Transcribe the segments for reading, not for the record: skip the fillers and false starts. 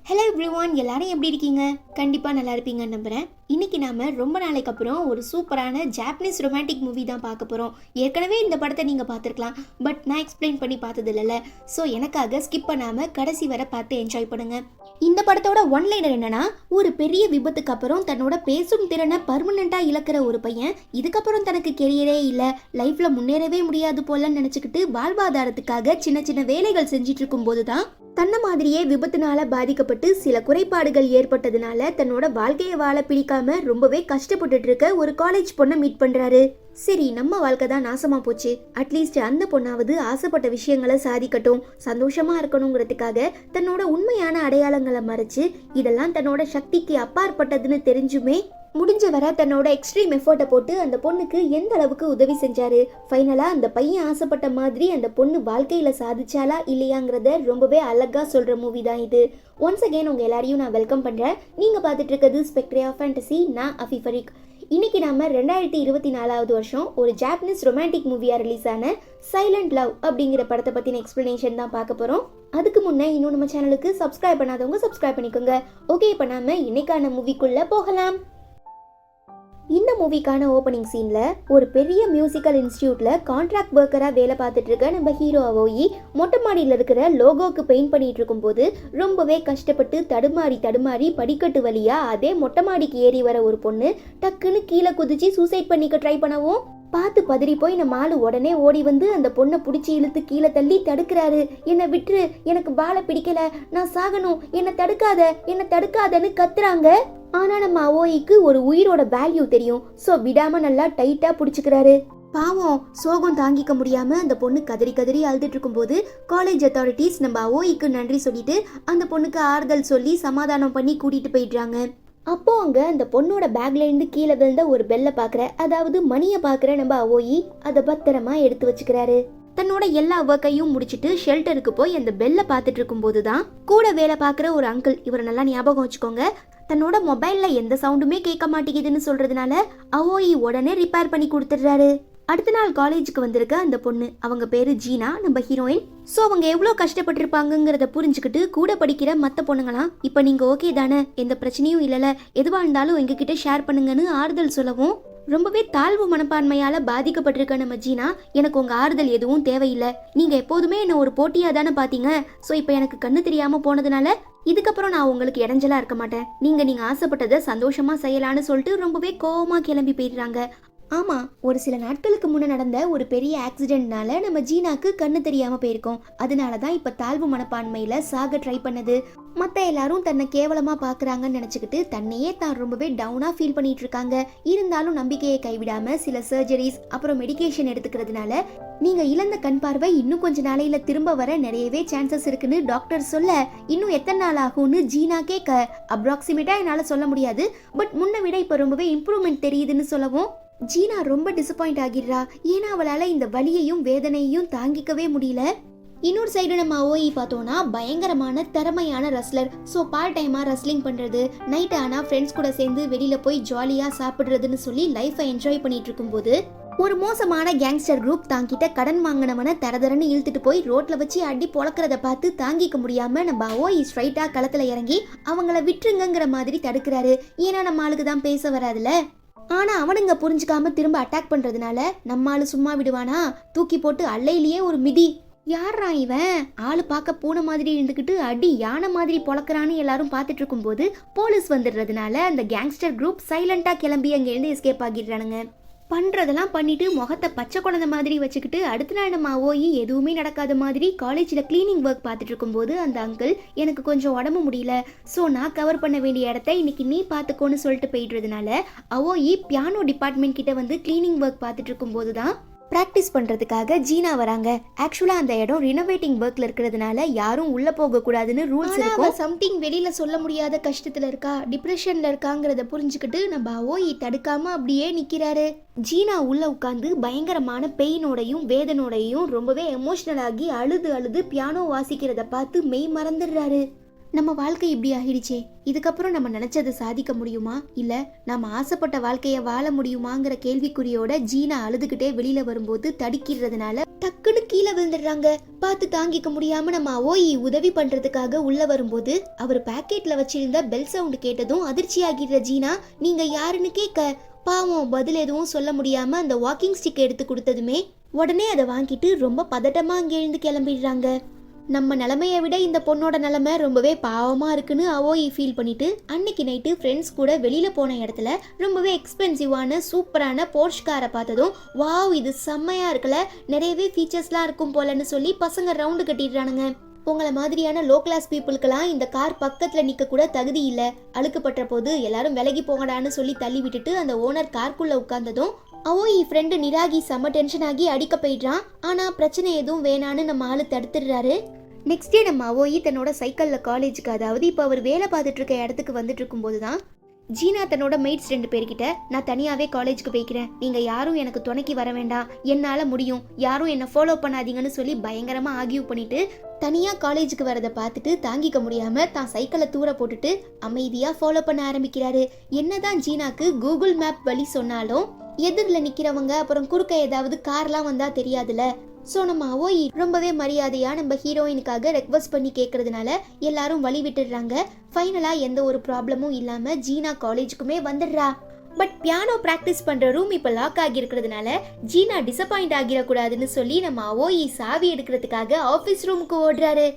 Hello everyone, எல்லாரும் எப்படி இருக்கீங்க? கண்டிப்பாக நல்லா இருப்பீங்கன்னு நம்புகிறேன். இன்றைக்கி நாம் ரொம்ப நாளைக்கு அப்புறம் ஒரு சூப்பரான ஜாப்பனீஸ் ரொமான்டிக் மூவி தான் பார்க்க போகிறோம். ஏற்கனவே இந்த படத்தை நீங்கள் பார்த்துருக்கலாம், பட் நான் எக்ஸ்பிளைன் பண்ணி பார்த்தது இல்லைல்ல. ஸோ எனக்காக ஸ்கிப் பண்ணாமல் கடைசி வரை பார்த்து என்ஜாய் பண்ணுங்கள். இந்த படத்தோட ஒன்லைனர் என்னன்னா, ஒரு பெரிய விபத்துக்கு அப்புறம் தன்னோட பேசும் திறனை பர்மனெண்ட்டாக இழக்கிற ஒரு பையன் இதுக்கப்புறம் தனக்கு கெரியரே இல்லை, லைஃப்பில் முன்னேறவே முடியாது போலன்னு நினச்சிக்கிட்டு வாழ்வாதாரத்துக்காக சின்ன சின்ன வேலைகள் செஞ்சிட்டு இருக்கும்போது தான் தன்னை மாதிரியே விபத்துனால பாதிக்கப்பட்டு சில குறைபாடுகள் ஏற்பட்டதுனால தன்னோட வாழ்க்கையை வாழ பிடிக்காம ரொம்பவே கஷ்டப்பட்டுட்டு இருக்க ஒரு காலேஜ் பொண்ணை மீட் பண்றாரு. சரி, நம்ம வாழ்க்கை தான் நாசமா போச்சு, அட்லீஸ்ட் அந்த பொண்ணாவது ஆசைப்பட்ட விஷயங்களை சாதிக்கட்டும், சந்தோஷமா இருக்கணுங்கிறதுக்காக தன்னோட உண்மையான அடையாளங்களை மறைச்சு இதெல்லாம் தன்னோட சக்திக்கு அப்பாற்பட்டதுன்னு தெரிஞ்சுமே முடிஞ்ச வர தன்னோட எக்ஸ்ட்ரீம் எஃபர்ட்டை போட்டு அந்த பொண்ணுக்கு எந்த அளவுக்கு உதவி செஞ்சாரு. ஃபைனலாக அந்த பையன் ஆசைப்பட்ட மாதிரி அந்த பொண்ணு வாழ்க்கையில் சாதிச்சாலா இல்லையாங்கிறத ரொம்பவே அழகா சொல்கிற மூவி தான் இது. ஒன்ஸ் அகெயின் உங்கள் எல்லாரையும் நான் வெல்கம் பண்ணுறேன். நீங்கள் பார்த்துட்டு இருக்கிறது ஸ்பெக்ட்ரே ஆஃப் ஃபேண்டசி. நான் அஃபிஃபரிக். இன்னைக்கு நாம 2024 வருஷம் ஒரு ஜாப்பனீஸ் ரொமான்டிக் மூவியாக ரிலீஸ் ஆன சைலண்ட் லவ் அப்படிங்கிற படத்தை பற்றின எக்ஸ்பிளனேஷன் தான் பார்க்க போகிறோம். அதுக்கு முன்னே இன்னும் நம்ம சேனலுக்கு சப்ஸ்கிரைப் பண்ணாதவங்க சப்ஸ்கிரைப் பண்ணிக்கோங்க. ஓகே, இப்போ நாம இன்னைக்கான மூவிக்குள்ளே போகலாம். இந்த மூவிக்கான ஓப்பனிங் சீனில் ஒரு பெரிய மியூசிக்கல் இன்ஸ்டியூட்டில் கான்ட்ராக்ட் ஒர்க்கராக வேலை பார்த்துட்டு இருக்க நம்ம ஹீரோ அவோயி மொட்டை மாடியில் இருக்கிற லோகோக்கு பெயிண்ட் பண்ணிட்டு இருக்கும்போது ரொம்பவே கஷ்டப்பட்டு தடுமாறி படிக்கட்டு வழியாக அதே மொட்டை மாடிக்கு ஏறி வர ஒரு பொண்ணு டக்குன்னு கீழே குதிச்சு சூசைட் பண்ணிக்க ட்ரை பண்ணவும் பார்த்து பதறி போய் நம்ம ஆளு உடனே ஓடி வந்து அந்த பொண்ணை பிடிச்சி இழுத்து கீழே தள்ளி தடுக்கிறாரு. என்னை விட்டுரு, எனக்கு பாலை பிடிக்கல, நான் சாகணும், என்னை தடுக்காதன்னு கத்துறாங்க. ஆனா நம்ம அவோயிக்கு ஒரு உயிரோட வேல்யூ தெரியும். ஸோ விடாம நல்லா டைட்டா பிடிச்சிக்கிறாரு. பாவம், சோகம் தாங்கிக்க முடியாம அந்த பொண்ணு கதறி அழுதுட்டு இருக்கும்போது காலேஜ் அத்தாரிட்டிஸ் நம்ம அவோயிக்கு நன்றி சொல்லிட்டு அந்த பொண்ணுக்கு ஆறுதல் சொல்லி சமாதானம் பண்ணி கூட்டிட்டு போயிடுறாங்க. அப்போ அங்க அந்த பொண்ணோட பேக்ல இருந்து கீழே விழுந்த ஒரு பெல்லை பாக்குற, அதாவது மணியை பாக்குற நம்ம அவோயி அதை பத்திரமா எடுத்து வச்சுக்கிறாரு. தன்னோட எல்லா ஒர்க்கையும் முடிச்சுட்டு ஷெல்டருக்கு போய் அந்த பெல்லை பார்த்துட்டு இருக்கும்போது தான் கூட வேலை பார்க்குற ஒரு அங்கிள், இவரை நல்லா ஞாபகம் வச்சுக்கோங்க, தன்னோட மொபைல்ல எந்த சவுண்டுமே கேட்க மாட்டேங்குதுன்னு சொல்றதுனால அவோயி உடனே ரிப்பேர் பண்ணி கொடுத்துடுறாரு. அடுத்த நாள் காலேஜுக்கு வந்திருக்க அந்த பொண்ணு, அவங்க பேரு ஜீனா, நம்ம ஹீரோயின். ஸோ அவங்க எவ்வளோ கஷ்டப்பட்டிருப்பாங்கிறத புரிஞ்சுக்கிட்டு கூட படிக்கிற மற்ற பொண்ணுங்களாம் இப்போ நீங்கள் ஓகே தானே, எந்த பிரச்சனையும் இல்லைல்ல, எதுவாக இருந்தாலும் எங்ககிட்ட ஷேர் பண்ணுங்கன்னு ஆறுதல் சொல்லவும் ரொம்பவே தாழ்வு மனப்பான்மையால் பாதிக்கப்பட்டிருக்க நம்ம ஜீனா, எனக்கு உங்கள் ஆறுதல் எதுவும் தேவையில்லை, நீங்கள் எப்போதுமே என்னை ஒரு போட்டியாக தானே பார்த்தீங்க, ஸோ இப்போ எனக்கு கண்ணு தெரியாமல் போனதுனால இதுக்கப்புறம் நான் உங்களுக்கு இடைஞ்சலாக இருக்க மாட்டேன், நீங்கள் ஆசைப்பட்டதை சந்தோஷமாக செய்யலான்னு சொல்லிட்டு ரொம்பவே கோவமாக கிளம்பி போயிடுறாங்க. ஆமாம், ஒரு சில நாட்களுக்கு முன்னே நடந்த ஒரு பெரிய ஆக்சிடென்ட்னால நம்ம ஜீனாக்கு கண்ணு தெரியாமல் போயிருக்கோம். அதனால தான் இப்போ தாழ்வு மனப்பான்மையில் சாக ட்ரை பண்ணது. மற்ற எல்லாரும் தன்னை கேவலமாக பார்க்குறாங்கன்னு நினச்சிக்கிட்டு தன்னையே தான் ரொம்பவே டவுனாக ஃபீல் பண்ணிட்டு இருக்காங்க. இருந்தாலும் நம்பிக்கையை கைவிடாமல் சில சர்ஜரிஸ் அப்புறம் மெடிகேஷன் எடுத்துக்கிறதுனால நீங்கள் இழந்த கண் பார்வை இன்னும் கொஞ்ச நாளையில் திரும்ப வர நிறையவே சான்சஸ் இருக்குன்னு டாக்டர் சொல்ல, இன்னும் எத்தனை நாள் ஆகும்னு ஜீனா கேட்க, அப்ராக்சிமேட்டாக என்னால் சொல்ல முடியாது, பட் முன்னை விட இப்போ ரொம்பவே இம்ப்ரூவ்மெண்ட் தெரியுதுன்னு சொல்லவும் ஜீனா ரொம்ப டிசப்பாயிண்ட் ஆகிடுறா. ஏன்னா அவளால் இந்த வலியையும் வேதனையையும் தாங்கிக்கவே முடியல. இன்னொரு சைடு நம்ம ஓய் பார்த்தோன்னா பயங்கரமான திறமையான ரஸ்லர். ஸோ பார்ட் டைமாக ரஸ்லிங் பண்ணுறது, நைட் ஆனால் ஃப்ரெண்ட்ஸ் கூட சேர்ந்து வெளியில் போய் ஜாலியாக சாப்பிட்றதுன்னு சொல்லி லைஃப்பை என்ஜாய் பண்ணிட்டு இருக்கும்போது ஒரு மோசமான கேங்ஸ்டர் குரூப் தாங்கிட்ட கடன் வாங்கினவனை தரதரன்னு இழுத்துட்டு போய் ரோட்ல வச்சு அடி பொழக்கிறத பார்த்து தாங்கிக்க முடியாம நம்ம ஓய் ஸ்ட்ரைட்டா களத்துல இறங்கி அவங்கள விட்டுருங்கிற மாதிரி தடுக்கிறாரு. ஏன்னா நம்ம ஆளுக்கு தான் பேச வராதுல. ஆனா அவனுங்க புரிஞ்சுக்காம திரும்ப அட்டாக் பண்றதுனால நம்ம ஆளு சும்மா விடுவானா, தூக்கி போட்டு அல்லையிலேயே ஒரு மிதி. யாரா இவன், ஆளு பார்க்க பூனை மாதிரி இருந்துக்கிட்டு அடி யானை மாதிரி பொழக்கிறான்னு எல்லாரும் பார்த்துட்டு இருக்கும்போது போலீஸ் வந்துடுறதுனால அந்த கேங்ஸ்டர் குரூப் சைலண்டா கிளம்பி அங்கேருந்து எஸ்கேப் ஆகிடுறானுங்க. பண்ணுறதெல்லாம் பண்ணிட்டு முகத்தை பச்சை குழந்தை மாதிரி வச்சுக்கிட்டு அடுத்த நாள் நம்ம அவோயி எதுவுமே நடக்காத மாதிரி காலேஜில் கிளீனிங் ஒர்க் பார்த்துட்டு இருக்கும்போது அந்த அங்கிள், எனக்கு கொஞ்சம் உடம்பு முடியல, ஸோ நான் கவர் பண்ண வேண்டிய இடத்த இன்னைக்கு நீ பார்த்துக்கோன்னு சொல்லிட்டு போயிடுறதுனால அவோயி பியானோ டிபார்ட்மெண்ட் கிட்ட வந்து கிளீனிங் ஒர்க் பார்த்துட்டு இருக்கும்போது தான் ப்ராக்டிஸ் பண்ணுறதுக்காக ஜீனா வராங்க. ஆக்சுவலாக அந்த இடம் ரினோவேட்டிங் ஒர்க்கில் இருக்கிறதுனால யாரும் உள்ளே போகக்கூடாதுன்னு ரூல்ஸ் இருக்கும். சம்திங் வெளியில் சொல்ல முடியாத கஷ்டத்தில் இருக்கா, டிப்ரெஷனில் இருக்காங்கிறத புரிஞ்சுக்கிட்டு நம்ம அவோயி தடுக்காமல் அப்படியே நிற்கிறாரு. ஜீனா உள்ளே உட்காந்து பயங்கரமான பெயினோடையும் வேதனோடையும் ரொம்பவே எமோஷ்னல் ஆகி அழுது பியானோ வாசிக்கிறத பார்த்து மெய் மறந்துடுறாரு. நம்ம வாழ்க்கை இப்படி ஆகிடுச்சே, இதுக்கப்புறம் நம்ம நினைச்சதை சாதிக்க முடியுமா இல்ல நம்ம ஆசைப்பட்ட வாழ்க்கைய வாழ முடியுமாங்கிற கேள்விக்குறியோட ஜீனா அழுதுகிட்டே வெளியில வரும்போது தடுக்கிறதுனால டக்குன்னு கீழே விழுந்துடுறாங்க. பார்த்து தாங்கிக்க முடியாம நம்ம அவோயி உதவி பண்றதுக்காக உள்ள வரும்போது அவர் பாக்கெட்ல வச்சிருந்த பெல் சவுண்ட் கேட்டதும் அதிர்ச்சி ஆகிடுற ஜீனா நீங்க யாருன்னு கேட்க பாவம் பதில் எதுவும் சொல்ல முடியாம அந்த வாக்கிங் ஸ்டிக் எடுத்து கொடுத்ததுமே உடனே அதை வாங்கிட்டு ரொம்ப பதட்டமா அங்க எழுந்து கிளம்பிடுறாங்க. நம்ம நிலைமையை விட இந்த பொண்ணோட நிலைமை ரொம்பவே பாவமாக இருக்குன்னு அவோயி ஃபீல் பண்ணிட்டு அன்னைக்கு நைட்டு ஃப்ரெண்ட்ஸ் கூட வெளியில் போன இடத்துல ரொம்பவே எக்ஸ்பென்சிவான சூப்பரான போர்ஷ் காரை பார்த்ததும் வாவ் இது செம்மையாக இருக்குல்ல, நிறையவே ஃபீச்சர்ஸ்லாம் இருக்கும் போலன்னு சொல்லி பசங்க ரவுண்டு கட்டிடுறானுங்க. உங்களை மாதிரியான லோ கிளாஸ் பீப்புளுக்கெல்லாம் இந்த கார் பக்கத்தில் நிற்க கூட தகுதி இல்லை, அழுக்குப்பட்ட போது எல்லாரும் விலகி போங்கடான்னு சொல்லி தள்ளி விட்டுட்டு அந்த ஓனர் கார்க்குள்ளே உட்கார்ந்ததும் அவோயி ஃப்ரெண்டு நிராகி செம்ம டென்ஷன் ஆகி அடிக்க போயிடுறான். ஆனால் பிரச்சனை எதுவும் வேணான்னு நம்ம ஆளு தடுத்துடுறாரு. நெக்ஸ்ட் டே நம்ம அவோயி தன்னோட சைக்கிளில் காலேஜுக்கு, அதாவது இப்போ அவர் வேலை பார்த்துட்டு இருக்க இடத்துக்கு வந்துட்டு இருக்கும்போது தான் ஜீனா தன்னோட மெய்ட்ஸ் 2 பேர்கிட்ட நான் தனியாகவே காலேஜுக்கு போய்க்கிறேன், நீங்கள் யாரும் எனக்கு துணைக்கி வர வேண்டாம், என்னால் முடியும், யாரும் என்னை ஃபாலோ பண்ணாதீங்கன்னு சொல்லி பயங்கரமாக ஆர்கியூ பண்ணிட்டு தனியாக காலேஜுக்கு வரதை பார்த்துட்டு தாங்கிக்க முடியாமல் தான் சைக்கிளை தூர போட்டுட்டு அமைதியாக ஃபாலோ பண்ண ஆரம்பிக்கிறாரு. என்னதான் ஜீனாக்கு கூகுள் மேப் வழி சொன்னாலும் எதிரில் நிற்கிறவங்க அப்புறம் குறுக்க ஏதாவது கார்லாம் வந்தால் தெரியாதுல்ல. ஸோ நம்ம அவோயி ரொம்பவே மரியாதையாக நம்ம ஹீரோயினுக்காக ரெக்வஸ்ட் பண்ணி கேட்கறதுனால எல்லாரும் வழி விட்டுடுறாங்க. ஃபைனலாக எந்த ஒரு ப்ராப்ளமும் இல்லாமல் ஜீனா காலேஜுக்குமே வந்துடுறா. பட் பியானோ ப்ராக்டிஸ் பண்ணுற ரூம் இப்போ லாக் ஆகியிருக்கிறதுனால ஜீனா டிசப்பாயிண்ட் ஆகிடக்கூடாதுன்னு சொல்லி நம்ம அவோயி சாவி எடுக்கிறதுக்காக ஆஃபீஸ் ரூமுக்கு ஓடுறாரு.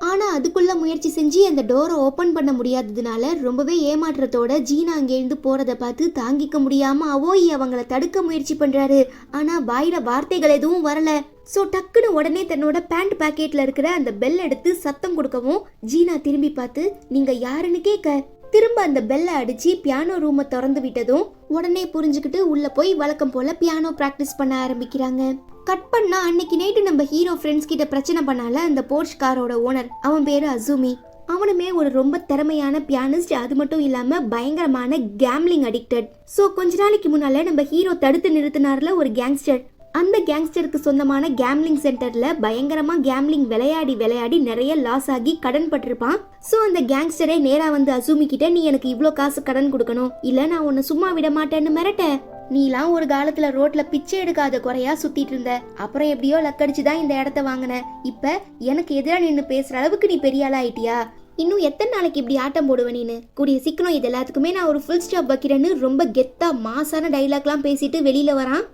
ஆனால் அதுக்குள்ள முயற்சி செஞ்சு அந்த டோரை ஓப்பன் பண்ண முடியாததுனால ரொம்பவே ஏமாற்றத்தோட ஜீனா அங்கேருந்து போகிறத பார்த்து தாங்கிக்க முடியாமல் அவோயி அவங்கள தடுக்க முயற்சி பண்ணுறாரு. ஆனால் வாயில வார்த்தைகள் எதுவும் வரல. ஸோ டக்குன்னு உடனே தன்னோட பேண்ட் பாக்கெட்டில் இருக்கிற அந்த பெல் எடுத்து சத்தம் கொடுக்கவும் ஜீனா திரும்பி பார்த்து நீங்கள் யாருன்னு கேட்க திரும்ப அந்த பெல்லை அடிச்சு பியானோ ரூமை திறந்து விட்டதும் உடனே புரிஞ்சுக்கிட்டு உள்ள போய் வழக்கம் போல பியானோ பிராக்டிஸ் பண்ண ஆரம்பிக்கிறாங்க. கட் பண்ணா அன்னைக்கு நைட்டு நம்ம ஹீரோ ஃப்ரெண்ட்ஸ் கிட்ட பிரச்சனை பண்ணால அந்த போர்ஷ் காரோட ஓனர், அவன் பேரு அசூமி. அவனுமே ஒரு ரொம்ப திறமையான பியானிஸ்ட், அது மட்டும் இல்லாம பயங்கரமான கேம்லிங் அடிக்டட். ஸோ கொஞ்ச நாளைக்கு முன்னால நம்ம ஹீரோ தடுத்து நிறுத்தினார்ல ஒரு கேங்ஸ்டர், அந்த கேங்ஸ்டருக்கு சொந்தமான கேம்லிங் சென்டர்ல பயங்கரமா கேம்லிங் விளையாடி நிறைய லாஸ் ஆகி கடன் பட்டிருப்பான். ஸோ அந்த கேங்ஸ்டரே நேரா வந்து அசூமி கிட்ட நீ எனக்கு இவ்வளோ காசு கடன் கொடுக்கணும், இல்ல நான் உன்னை சும்மா விட மாட்டேன்னு மிரட்ட. நீலாம் ஒரு காலத்துல ரோட்ல பிச்சை எடுக்காத குறையா சுத்திட்டு இருந்த, அப்புறம் எப்படியோ லக்கடிச்சு தான் இந்த இடத்த வாங்கின, இப்ப எனக்கு எதிராக நின்று பேசுற அளவுக்கு நீ பெரிய ஆளா ஆயிட்டியா, இன்னும் எத்தனை நாளைக்கு இப்படி ஆட்டம் போடுவேன் நீனு, கூடிய சீக்கிரம் இது எல்லாத்துக்குமே நான் ஒரு ஃபுல் ஸ்டாப் வைக்கிறேன்னு ரொம்ப கெத்தா மாசான டைலாக்லாம் பேசிட்டு வெளியில வரான்.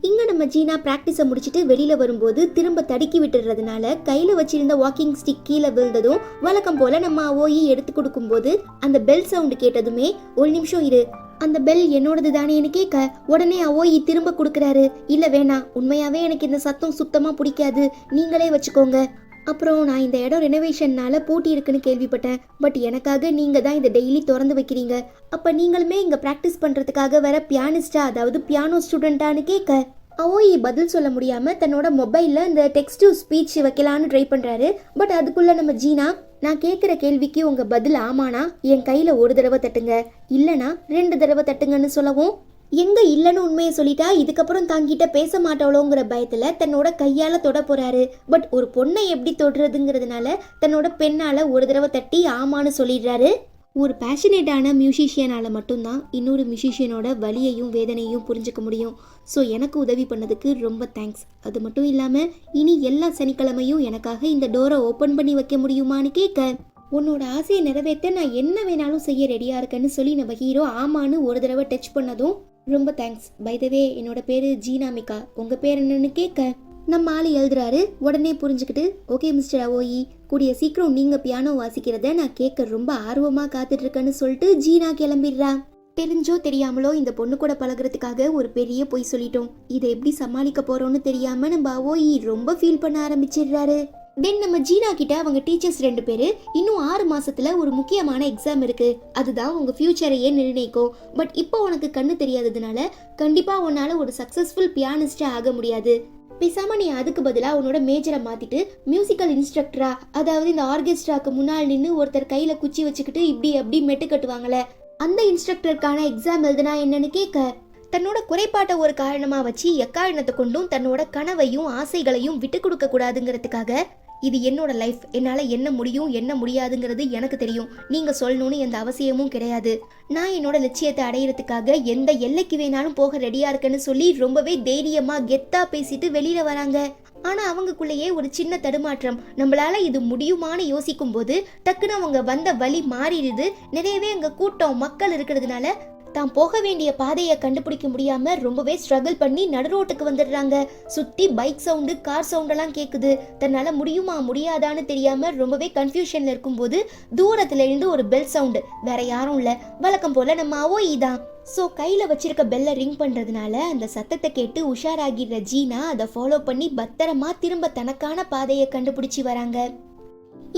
இங்க நம்ம ஜீனா பிராக்டிஸை முடிச்சுட்டு வெளியில வரும்போது திரும்ப தடுக்கி விட்டுறதுனால கையில வச்சிருந்த வாக்கிங் ஸ்டிக் கீழே விழுந்ததும் வழக்கம் போல நம்ம அவோயி எடுத்து கொடுக்கும் போது அந்த பெல் சவுண்டு கேட்டதுமே ஒரு நிமிஷம் இரு, அந்த பெல் என்னோடது தானேன்னு கேட்க உடனே அவோயி திரும்ப கொடுக்குறாரு. இல்ல வேணாம், உண்மையாவே எனக்கு இந்த சத்தம் சுத்தமா பிடிக்காது, நீங்களே வச்சுக்கோங்க. அப்புறம் நான் இந்த இடம் ரெனோவேஷன்னால பூட்டி இருக்குன்னு கேள்விப்பட்டேன், பட் எனக்காக நீங்க தான் இதை டெய்லி திறந்து வைக்கிறீங்க, அப்ப நீங்களுமே இங்க பிராக்டிஸ் பண்றதுக்காக வர பியானிஸ்டா, அதாவது பியானோ ஸ்டூடெண்டான்னு கேட்க அவோயி பதில் சொல்ல முடியாம தன்னோட மொபைல்ல இந்த டெக்ஸ்ட் டு ஸ்பீச் வைக்கலான்னு ட்ரை பண்றாரு. பட் அதுக்குள்ள நம்ம ஜீனா நான் கேட்குற கேள்விக்கு உங்க பதில் ஆமானா என் கையில ஒரு தடவை தட்டுங்க, இல்லனா 2 தடவை தட்டுங்கன்னு சொல்லவும் எங்க இல்லைன்னு உண்மையை சொல்லிட்டா இதுக்கப்புறம் தாங்கிட்ட பேச மாட்டாளோங்கிற பயத்துல தன்னோட கையால தொட போறாரு. பட் ஒரு பொண்ணை எப்படி தொடுறதுங்கிறதுனால தன்னோட பெண்ணால ஒரு தடவை தட்டி ஆமான்னு சொல்லிடுறாரு. ஒரு பேஷனேட்டான மியூசிஷியனால மட்டும்தான் இன்னொரு மியூசிஷியனோட வலியையும் வேதனையும் புரிஞ்சுக்க முடியும். ஸோ எனக்கு உதவி பண்ணதுக்கு ரொம்ப தேங்க்ஸ். அது மட்டும் இல்லாமல் இனி எல்லா சனிக்கிழமையும் எனக்காக இந்த டோரை ஓப்பன் பண்ணி வைக்க முடியுமான்னு கேட்க உன்னோட ஆசையை நிறைவேற்ற நான் என்ன வேணாலும் செய்ய ரெடியாக இருக்கேன்னு சொல்லி நம்ம ஹீரோ ஆமான்னு ஒரு தடவை டச் பண்ணதும் ரொம்ப தேங்க்ஸ், பை த வே என்னோட பேரு ஜீனாமிகா, உங்கள் பேர் என்னன்னு கேட்க நம்ம ஆள் எழுதுறாரு. உடனே புரிஞ்சுக்கிட்டு ஓகே மிஸ்டர் அவோயி, கூடிய சீக்கிரம் நீங்கள் பியானோ வாசிக்கிறத நான் கேட்க ரொம்ப ஆர்வமாக காத்துட்ருக்கேன்னு சொல்லிட்டு ஜீனா கிளம்பிடுறா. தெரிஞ்சோ தெரியாமலோ இந்த பொண்ணு கூட பழகிறதுக்காக ஒரு பெரிய பொய் சொல்லிட்டோம், இதை எப்படி சமாளிக்க போறோம்னு தெரியாம நம்ம அவோயி ரொம்ப ஃபீல் பண்ண ஆரம்பிச்சிடுறாரு. தென் நம்ம ஜீனா கிட்ட அவங்க டீச்சர்ஸ் 2 பேரு இன்னும் 6 மாசத்துல ஒரு முக்கியமான எக்ஸாம் இருக்கு, அதுதான் உங்க ஃபியூச்சரையே நிர்ணயிக்கும், பட் இப்போ உனக்கு கண்ணு தெரியாததுனால கண்டிப்பா உன்னால ஒரு சக்சஸ்ஃபுல் பியானிஸ்டா ஆக முடியாது, பேசாம நீ அதுக்கு பதிலா உன்னோட மேஜரை மாத்திட்டு மியூசிக்கல் இன்ஸ்ட்ரக்டரா, அதாவது இந்த ஆர்கெஸ்ட்ராக்கு முன்னால் நின்று ஒருத்தர் கையில குச்சி வச்சுக்கிட்டு இப்படி அப்படி மெட்டு கட்டுவாங்கல்ல அந்த இன்ஸ்ட்ரக்டருக்கான எக்ஸாம் எழுதுனா என்னன்னு கேட்க தன்னோட குறைபாட்டை ஒரு காரணமா வச்சு எக்காரணத்தை கொண்டும் தன்னோட கனவையும் ஆசைகளையும் விட்டு கொடுக்க கூடாதுங்கிறதுக்காக இது என்னோட லைஃப், என்னால என்ன முடியும் என்ன முடியாதுங்கிறது எனக்கு தெரியும், நீங்க சொல்லணும்னு எந்த அவசியமும் கிடையாது. நான் என்னோட லட்சியத்தை அடையிறதுக்காக எந்த எல்லைக்கு வேணாலும் போக ரெடியா இருக்கேன்னு சொல்லி ரொம்பவே தைரியமா கெத்தா பேசிட்டு வெளியில வராங்க. ஆனா அவங்களுக்குள்ளேயே ஒரு சின்ன தடுமாற்றம். நம்மளால இது முடியுமான்னு யோசிக்கும் போது டக்குன்னு அவங்க வந்த வழி மாறிடுது. நிறையவே அங்க கூட்டம் மக்கள் இருக்கிறதுனால தான் போக வேண்டிய பாதையை கண்டுபிடிக்க முடியாம ரொம்பவே ஸ்ட்ரகிள் பண்ணி நடு ரோட்டுக்கு வந்துடுறாங்க. சுத்தி பைக் சவுண்டு, கார் சவுண்டெல்லாம் கேக்குது. தன்னால முடியுமா முடியாதான்னு தெரியாம ரொம்பவே கன்ஃபியூஷன்ல இருக்கும்போது தூரத்துல இருந்து ஒரு பெல் சவுண்டு. வேற யாரும் இல்ல, வழக்கம் போல நம்ம அவோயி தான். ஸோ கையில் வச்சிருக்க பெல்லை ரிங் பண்ணுறதுனால அந்த சத்தத்தை கேட்டு உஷாராகிற ஜீனா அதை ஃபாலோ பண்ணி பத்திரமா திரும்ப தனக்கான பாதையை கண்டுபிடிச்சி வராங்க.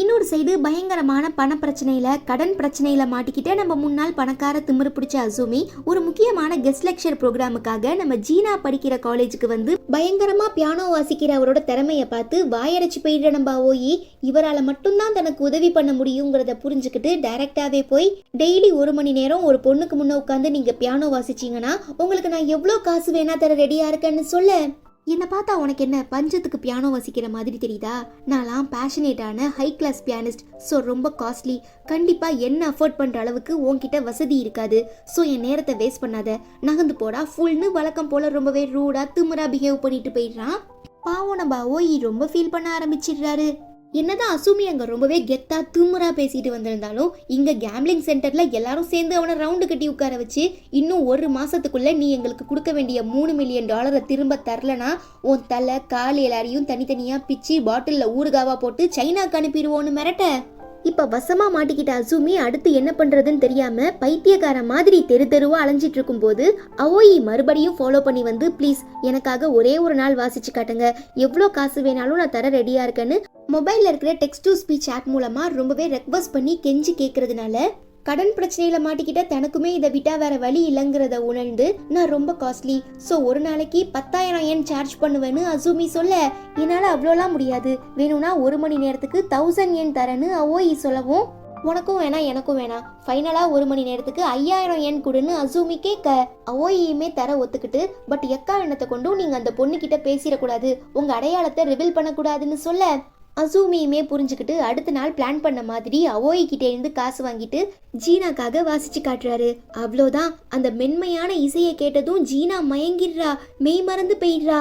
இன்னொரு சைடு பயங்கரமான பண பிரச்சனையில, கடன் பிரச்சனையில மாட்டிக்கிட்டே நம்ம முன்னாள் பணக்கார திமிரு பிடிச்ச அசூமி ஒரு முக்கியமான கெஸ்ட் லெக்சர் ப்ரோக்ராமுக்காக நம்ம ஜீனா படிக்கிற காலேஜுக்கு வந்து பயங்கரமா பியானோ வாசிக்கிற அவரோட திறமையை பார்த்து வாயடைச்சு போயிடுற நம்ம அவோயி இவரால் மட்டும்தான் தனக்கு உதவி பண்ண முடியுங்கிறத புரிஞ்சுக்கிட்டு டைரக்டாவே போய் டெய்லி 1 மணி நேரம் ஒரு பொண்ணுக்கு முன்ன உட்காந்து நீங்க பியானோ வாசிச்சீங்கன்னா உங்களுக்கு நான் எவ்வளோ காசு வேணா தர ரெடியா இருக்கேன்னு சொல்ல, என்னை பார்த்தா உனக்கு என்ன பஞ்சத்துக்கு பியானோ வாசிக்கிற மாதிரி தெரியுதா? நான்லாம் பேஷனேட்டான ஹை கிளாஸ் பியானிஸ்ட். ஸோ ரொம்ப காஸ்ட்லி. கண்டிப்பாக என்ன அஃபோர்ட் பண்ணுற அளவுக்கு உன்கிட்ட வசதி இருக்காது. ஸோ என் நேரத்தை வேஸ்ட் பண்ணாத, நகர்ந்து போடா ஃபுல்னு வழக்கம் போல் ரொம்பவே ரூடாக திமிரா பிஹேவ் பண்ணிட்டு போயிடுறான். பாவம் நம்ம ஓய் ரொம்ப ஃபீல் பண்ண ஆரம்பிச்சிடுறாரு. என்னதான் அசூமி அங்க ரொம்பவே கெத்தா திமுறா பேசிட்டு வந்திருந்தாலும் இங்க கேம்லிங் சென்டர்ல எல்லாரும் சேர்ந்து அவனை ரவுண்டு கட்டி உட்கார வச்சு இன்னும் 1 மாசத்துக்குள்ள நீ எங்களுக்கு கொடுக்க வேண்டிய $3 மில்லியன் திரும்ப தரலனா உன் தலை கால் எல்லாரையும் தனித்தனியா பிச்சு பாட்டில்ல ஊறுகாவா போட்டு சைனாக்கு அனுப்பிடுவோன்னு மிரட்ட, இப்ப வசமா மாட்டிக்கிட்ட அசூமி அடுத்து என்ன பண்றதுன்னு தெரியாம பைத்தியக்கார மாதிரி தெரு தெருவா அலைஞ்சிட்டு இருக்கும் போது அவோயி மறுபடியும் ஃபாலோ பண்ணி வந்து ப்ளீஸ் எனக்காக ஒரே ஒரு நாள் வாசிச்சு காட்டுங்க, எவ்வளோ காசு வேணாலும் நான் தர ரெடியா இருக்கேன்னு மொபைல்ல இருக்கிற டெக்ஸ்ட் டு ஸ்பீச் ஆப் மூலமா ரொம்பவே ரெக்வஸ்ட் பண்ணி கெஞ்சி கேட்கறதுனால கடன் பிரச்சனையில மாட்டிக்கிட்ட தனக்குமே இதை விட்டா வேற வழி இல்லைங்கிறத உணர்ந்து நான் ரொம்ப காஸ்ட்லி, ஸோ ஒரு நாளைக்கு 10,000 yen சார்ஜ் பண்ணுவேன்னு அசூமி சொல்ல, என்னால் அவ்வளோலாம் முடியாது, வேணும்னா 1 மணி நேரத்துக்கு 1000 yen தரேன்னு அவோயி சொல்லவும், உனக்கும் வேணாம் எனக்கும் வேணாம், ஃபைனலாக 1 மணி நேரத்துக்கு 5000 yen கொடுன்னு அசூமி கேட்க அவோயியுமே தர ஒத்துக்கிட்டு, பட் எக்காரணத்தை கொண்டும் நீங்கள் அந்த பொண்ணுக்கிட்ட பேசிடக்கூடாது, உங்கள் அடையாளத்தை ரிவீல் பண்ணக்கூடாதுன்னு சொல்ல அசூமியுமே புரிஞ்சுக்கிட்டு அடுத்த நாள் பிளான் பண்ண மாதிரி அவோயி கிட்டே இருந்து காசு வாங்கிட்டு ஜீனாக்காக வாசிச்சு காட்டுறாரு. அவ்வளோதான், அந்த மென்மையான இசையை கேட்டதும் ஜீனா மயங்கிடுறா, மெய் மறந்து போயிடுறா.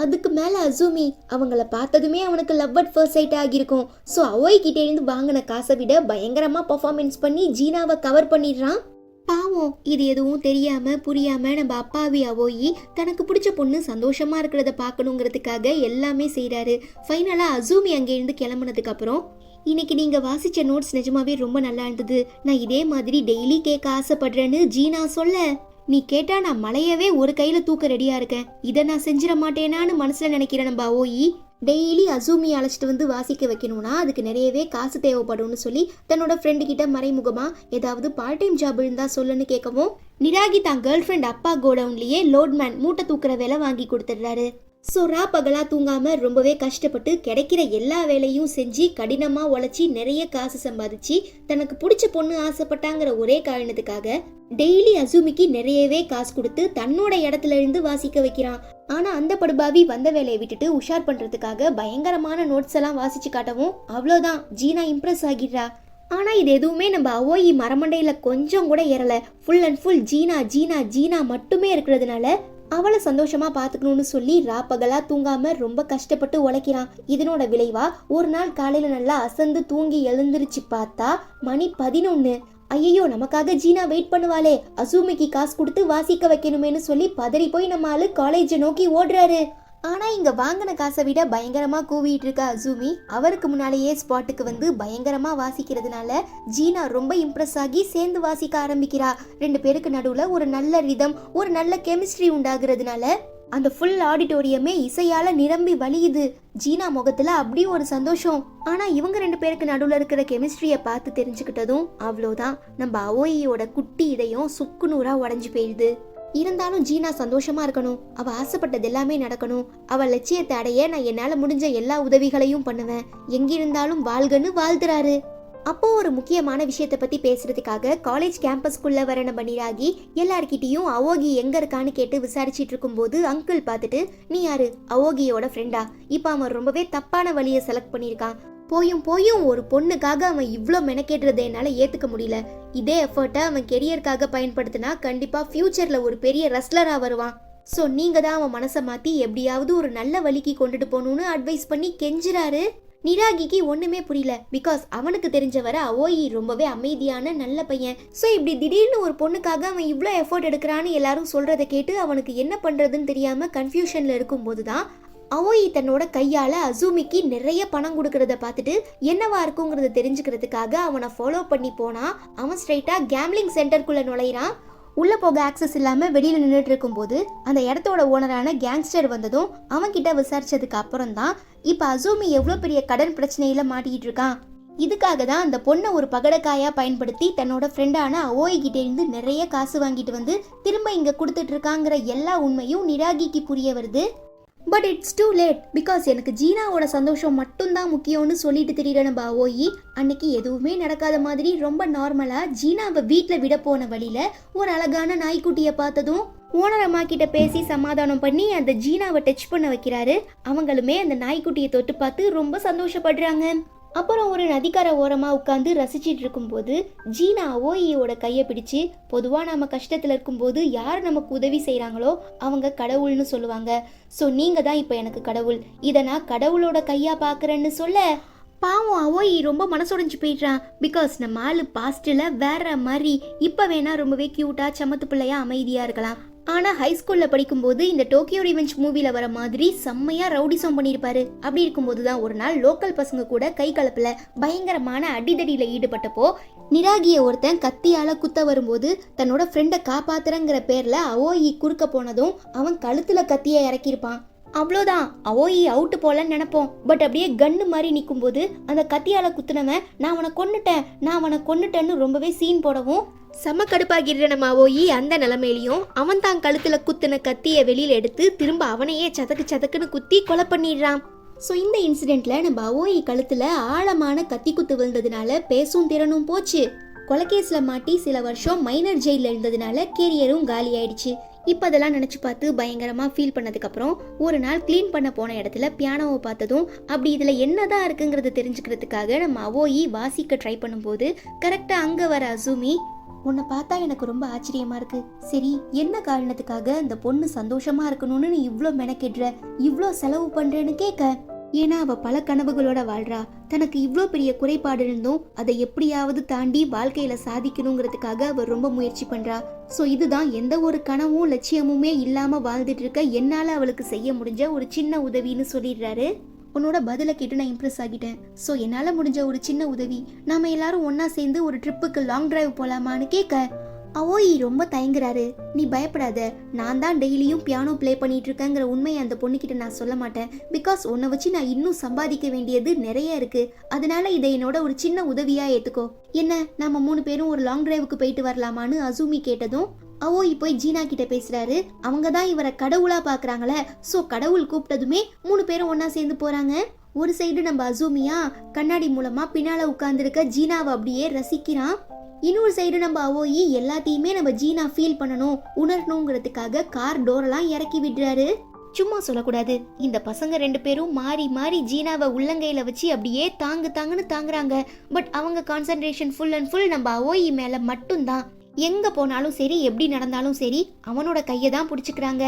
அதுக்கு மேல அசூமி அவங்கள பார்த்ததுமே அவனுக்கு லவ் அட் ஃபர்ஸ்ட் சைட் ஆகியிருக்கும். ஸோ அவோய் கிட்டே இருந்து வாங்கின காசை விட பயங்கரமா பர்ஃபார்மன்ஸ் பண்ணி ஜீனாவை கவர் பண்ணிடுறான். பாவம், இது எதுவும் தெரியாம புரியாம நம்ம அப்பாவி அவோயி தனக்கு பிடிச்ச பொண்ணு சந்தோஷமா இருக்கிறத பார்க்கணுங்கிறதுக்காக எல்லாமே செய்யறாரு. ஃபைனலா அசூமி அங்கேருந்து கிளம்புனதுக்கு அப்புறம், இன்னைக்கு நீங்க வாசிச்ச நோட்ஸ் நிஜமாவே ரொம்ப நல்லா இருந்தது, நான் இதே மாதிரி டெய்லி கேட்க ஆசைப்படுறேன்னு ஜீனா சொல்ல, நீ கேட்டா நான் மலையவே ஒரு கையில தூக்க ரெடியா இருக்கேன், இதை நான் செஞ்சிட மாட்டேனான்னு மனசுல நினைக்கிறேன் நம்ம அவோயி. டெய்லி அசூமி அழைச்சிட்டு வந்து வாசிக்க வைக்கணும்னா அதுக்கு நிறையவே காசு தேவைப்படும்னு சொல்லி தன்னோட ஃப்ரெண்டு கிட்ட மறைமுகமா ஏதாவது பார்ட் டைம் ஜாப் இருந்தா சொல்லுன்னு கேட்கவும், நிராகி தான் கேர்ள் ஃப்ரெண்ட் அப்பா கோடவுன்லயே லோட்மேன் மூட்டை தூக்குற வேலை வாங்கி கொடுத்துடுறாரு. ஸோ பகலா தூங்காம ரொம்பவே கஷ்டப்பட்டு கிடைக்கிற எல்லா வேலையும் செஞ்சு கடினமா உழைச்சி நிறைய காசு சம்பாதிச்சு தனக்கு பிடிச்ச பொண்ணு ஆசைப்பட்டாங்கிற ஒரே காரணத்துக்காக டெய்லி அசூமிக்கு நிறையவே காசு கொடுத்து தன்னோட இடத்துல இருந்து வாசிக்க வைக்கிறான். ஆனா அந்த படுபாவி வந்த வேலையை விட்டுட்டு உஷார் பண்றதுக்காக பயங்கரமான நோட்ஸ் எல்லாம் வாசிச்சு காட்டவும் அவ்வளோதான், ஜீனா இம்ப்ரெஸ் ஆகிடுறா. ஆனா இது எதுவுமே நம்ம அவோயி மரமண்டையில கொஞ்சம் கூட ஏறல. Full and full Jeena Jeena Jeena மட்டுமே இருக்கிறதுனால அவளை சந்தோஷமா பாத்துக்கணும்னு சொல்லி பகலா தூங்காம ரொம்ப கஷ்டப்பட்டு உழைக்கிறான். இதனோட விளைவா ஒரு நாள் காலையில நல்லா அசந்து தூங்கி எழுந்திருச்சு பார்த்தா மணி 11. ஐயோ, நமக்காக ஜீனா வெயிட் பண்ணுவாளே, அசூமிக்கு காசு கொடுத்து வாசிக்க வைக்கணுமேனு சொல்லி பதறி போய் நம்ம ஆளு காலேஜை நோக்கி ஓடுறாரு. ஆனா இங்க வாங்கின காசை விட பயங்கரமா கூவிட்டு இருக்க அசூமி அவருக்கு முன்னாலேயே ஸ்பாட்டுக்கு வந்து பயங்கரமா வாசிக்கிறதுனால ஜீனா ரொம்ப இம்ப்ரெஸ் ஆகி சேர்ந்து வாசிக்க ஆரம்பிக்கிறா. 2 பேருக்கு நடுவுல ஒரு நல்ல ரிதம், ஒரு நல்ல கெமிஸ்ட்ரி உண்டாகிறதுனால அந்த ஃபுல் ஆடிட்டோரியமே இசையால நிரம்பி வழியுது. ஜீனா முகத்துல அப்படி ஒரு சந்தோஷம். ஆனா இவங்க 2 பேருக்கு நடுவுல இருக்கிற கெமிஸ்ட்ரிய பார்த்து தெரிஞ்சுக்கிட்டதும் அவ்வளோதான், நம்ம அவோயியோட குட்டி இதயம் சுக்குநூறா உடஞ்சு போயிடுது. இருந்தாலும் ஜீனா சந்தோஷமா இருக்கணும், அவ ஆசைப்பட்டது எல்லாமே நடக்கணும், அவ லட்சியத்தை அடைய நான் என்னால முடிஞ்ச எல்லா உதவிகளையும் பண்ணுவேன், எங்கிருந்தாலும் வாழ்கன்னு வாழ்த்துறாரு. அப்போ ஒரு முக்கியமான விஷயத்தை பத்தி பேசுறதுக்காக காலேஜ் கேம்பஸ்குள்ள வர நம்ம நிராகி எல்லார்கிட்டயும் அவோகி எங்க இருக்கான்னு கேட்டு விசாரிச்சிட்டு இருக்கும்போது அங்கிள் பார்த்துட்டு, நீ யாரு? அவோகியோட ஃப்ரெண்டா? இப்ப அவன் ரொம்பவே தப்பான வழியை செலக்ட் பண்ணியிருக்கான். போயும் ஒரு பொண்ணுக்காக அவன் இவ்வளோ மெனக்கேடுறதை என்னால் ஏற்றுக்க முடியல. இதே எஃபர்ட்டை அவன் கெரியருக்காக பயன்படுத்தினா கண்டிப்பாக ஃப்யூச்சரில் ஒரு பெரிய ரெஸ்லராக வருவான். ஸோ நீங்கள் தான் அவன் மனசை மாற்றி எப்படியாவது ஒரு நல்ல வழிக்கு கொண்டுட்டு போகணுன்னு அட்வைஸ் பண்ணி கெஞ்சுறாரு. நிராகிக்கு ஒன்றுமே புரியல. பிகாஸ் அவனுக்கு தெரிஞ்சவரை அவோயி ரொம்பவே அமைதியான நல்ல பையன். ஸோ இப்படி திடீர்னு ஒரு பொண்ணுக்காக அவன் இவ்வளோ எஃபோர்ட் எடுக்கிறான்னு எல்லாரும் சொல்கிறத கேட்டு அவனுக்கு என்ன பண்ணுறதுன்னு தெரியாமல் கன்ஃபியூஷனில் இருக்கும்போது தான் அவோயி தன்னோட கையால் அசூமிக்கு நிறைய பணம் கொடுக்கறத பார்த்துட்டு என்னவா இருக்குங்கிறத தெரிஞ்சுக்கிறதுக்காக அவனை ஃபாலோ பண்ணி போனால் அவன் ஸ்ட்ரைட்டாக கேம்லிங் சென்டருக்குள்ளே நுழையிறான். உள்ளே போக ஆக்சஸ் இல்லாமல் வெளியில் நின்றுட்டு இருக்கும்போது அந்த இடத்தோட ஓனரான கேங்ஸ்டர் வந்ததும் அவன்கிட்ட விசாரிச்சதுக்கு அப்புறம் தான் இப்போ அசூமி எவ்வளோ பெரிய கடன் பிரச்சனையில மாட்டிக்கிட்டு இருக்கான். இதுக்காக தான் அந்த பொண்ணை ஒரு பகடக்காயாக பயன்படுத்தி தன்னோட ஃப்ரெண்டான அவோயி கிட்டே இருந்து நிறைய காசு வாங்கிட்டு வந்து திரும்ப இங்கே கொடுத்துட்டு இருக்காங்கிற எல்லா உண்மையும் நிராகிக்கு புரிய வருது. But it's too late. Because எனக்கு ஜீனாவோட சந்தோஷம் மட்டும்தான் முக்கியம்னு சொல்லிட்டு திரியிற நம்ம அவோயி அன்னைக்கு எதுவுமே நடக்காத மாதிரி ரொம்ப நார்மலாக ஜீனாவை வீட்டில் விட போன வழியில் ஒரு அழகான நாய்க்குட்டியை பார்த்ததும் ஓனர் அம்மா கிட்ட பேசி சமாதானம் பண்ணி அந்த ஜீனாவை டச் பண்ண வைக்கிறாரு. அவங்களுமே அந்த நாய்க்குட்டியை தொட்டு பார்த்து ரொம்ப சந்தோஷப்படுறாங்க. அப்புறம் ஒரு நதிக்கர ஓரமாக உட்காந்து ரசிச்சிட்டு இருக்கும்போது ஜீனா அவோயியோட கையை பிடிச்சு, பொதுவாக நம்ம கஷ்டத்தில் இருக்கும்போது யார் நமக்கு உதவி செய்கிறாங்களோ அவங்க கடவுள்னு சொல்லுவாங்க. ஸோ நீங்கள் தான் இப்போ எனக்கு கடவுள், இதை நான் கடவுளோட கையாக பார்க்குறேன்னு சொல்ல பாவம் அவோயி ரொம்ப மனசுடைஞ்சு போயிடுறான். பிகாஸ் நம்ம ஆளு பாஸ்டில் வேற மாதிரி இப்போ வேணா ரொம்பவே க்யூட்டாக சமத்து பிள்ளையா அமைதியாக இருக்கலாம். ஆனால் ஹைஸ்கூலில் படிக்கும்போது இந்த டோக்கியோ ரிவெஞ்ச் மூவியில் வர மாதிரி செம்மையாக ரவுடிசம் பண்ணியிருப்பாரு. அப்படி இருக்கும்போது தான் ஒரு நாள் லோக்கல் பசங்க கூட கை கலப்பில் பயங்கரமான அடிதடியில் ஈடுபட்டப்போ நிராகியை ஒருத்தன் கத்தியால் குத்த வரும்போது தன்னோட ஃப்ரெண்டை காப்பாத்துறங்கிற பேரில் அவோயி குறுக்க போனதும் அவன் கழுத்தில் கத்தியை இறக்கியிருப்பான். அவ்வளோதான், அவோயி அவுட்டு போலன்னு நினைப்போம். பட் அப்படியே கன்னு மாதிரி நிற்கும்போது அந்த கத்தியால குத்துனவன் நான் அவனை கொன்னுட்டேன்னு ரொம்பவே சீன் போடவும் செம்ம கடுப்பாகிடுற நம்ம அவோயி அந்த நிலைமையிலையும் அவன் தான் கழுத்துல குத்துன கத்தியை வெளியில எடுத்து திரும்ப அவனையே சதக்குன்னு குத்தி கொலை பண்ணிடுறான். ஸோ இந்த இன்சிடென்ட்ல நம்ம அவோயி கழுத்துல ஆழமான கத்தி குத்து விழுந்ததுனால பேசும் திறனும் போச்சு. கொலைகேஸில் மாட்டி சில வருஷம் மைனர் ஜெயிலில் இருந்ததுனால கேரியரும் காலி ஆயிடுச்சு. இப்போ அதெல்லாம் நினச்சி பார்த்து பயங்கரமாக ஃபீல் பண்ணதுக்கப்புறம் ஒரு நாள் க்ளீன் பண்ண போன இடத்துல பியானோவை பார்த்ததும் அப்படி இதில் என்னதான் இருக்குங்கிறத தெரிஞ்சுக்கிறதுக்காக நம்ம அவோயி வாசிக்க ட்ரை பண்ணும்போது கரெக்டாக அங்கே வர அசூமி, உன்னை பார்த்தா எனக்கு ரொம்ப ஆச்சரியமா இருக்கு. சரி, என்ன காரணத்துக்காக அந்த பொண்ணு சந்தோஷமா இருக்கணும்னு நீ இவ்வளோ மெனக்கெடுற, இவ்வளோ செலவு பண்றேன்னு கேட்க. ஏன்னா அவ பல கனவுகளோட வாழ்றா. தனக்கு இவ்வளோ பெரிய குறைபாடு இருந்தும் அதை எப்படியாவது தாண்டி வாழ்க்கையில சாதிக்கணுங்கிறதுக்காக அவ ரொம்ப முயற்சி பண்றா. ஸோ இதுதான் எந்த ஒரு கனவும் லட்சியமுமே இல்லாம வாழ்ந்துட்டு இருக்க என்னால அவளுக்கு செய்ய முடிஞ்ச ஒரு சின்ன உதவின்னு சொல்லிடுறாரு. உன்னோட பதிலை கேட்டு நான் இம்ப்ரெஸ் ஆகிட்டேன். ஸோ என்னால் முடிஞ்ச ஒரு சின்ன உதவி, நாம எல்லாரும் ஒன்னா சேர்ந்து ஒரு ட்ரிப்புக்கு லாங் டிரைவ் போலாமான்னு கேட்க அவோயி ரொம்ப தயங்குறாரு. நீ பயப்படாத, நான் தான் டெய்லியும் பியானோ ப்ளே பண்ணிட்டு இருக்கேங்கிற உண்மையை அந்த பொண்ணுக்கிட்ட நான் சொல்ல மாட்டேன். பிகாஸ் உன்னை வச்சு நான் இன்னும் சம்பாதிக்க வேண்டியது நிறைய இருக்கு. அதனால இதை என்னோட ஒரு சின்ன உதவியா ஏத்துக்கோ. என்ன, நம்ம 3 பேரும் ஒரு லாங் டிரைவுக்கு போயிட்டு வரலாமான்னு அசூமி கேட்டதும் அவோயி போய் ஜீனா கிட்ட பேசுறாரு. அவங்க தான் இவரை கடவுளா பாக்குறாங்களே. ஸோ கடவுள் கூப்பிட்டதுமே 3 பேரும் ஒன்னா சேர்ந்து போறாங்க. ஒரு சைடு நம்ம அசூமியா கண்ணாடி மூலமா பின்னால உட்கார்ந்துருக்க ஜீனாவை அப்படியே ரசிக்கிறான். இன்னொரு சைடு நம்ம அவோயி எல்லாத்தையுமே நம்ம ஜீனா ஃபீல் பண்ணணும் உணரணுங்கிறதுக்காக கார் டோரெல்லாம் இறக்கி விடுறாரு. சும்மா சொல்லக்கூடாது, இந்த பசங்க 2 பேரும் மாறி மாறி ஜீனாவை உள்ளங்கையில வச்சு அப்படியே தாங்குன்னு தாங்குறாங்க. பட் அவங்க கான்சன்ட்ரேஷன் ஃபுல் அண்ட் ஃபுல் நம்ம அவோயி மேல மட்டும்தான். எங்க போனாலும் சரி, எப்படி நடந்தாலும் சரி, அவனோட கையை தான் பிடிச்சிக்கிறாங்க.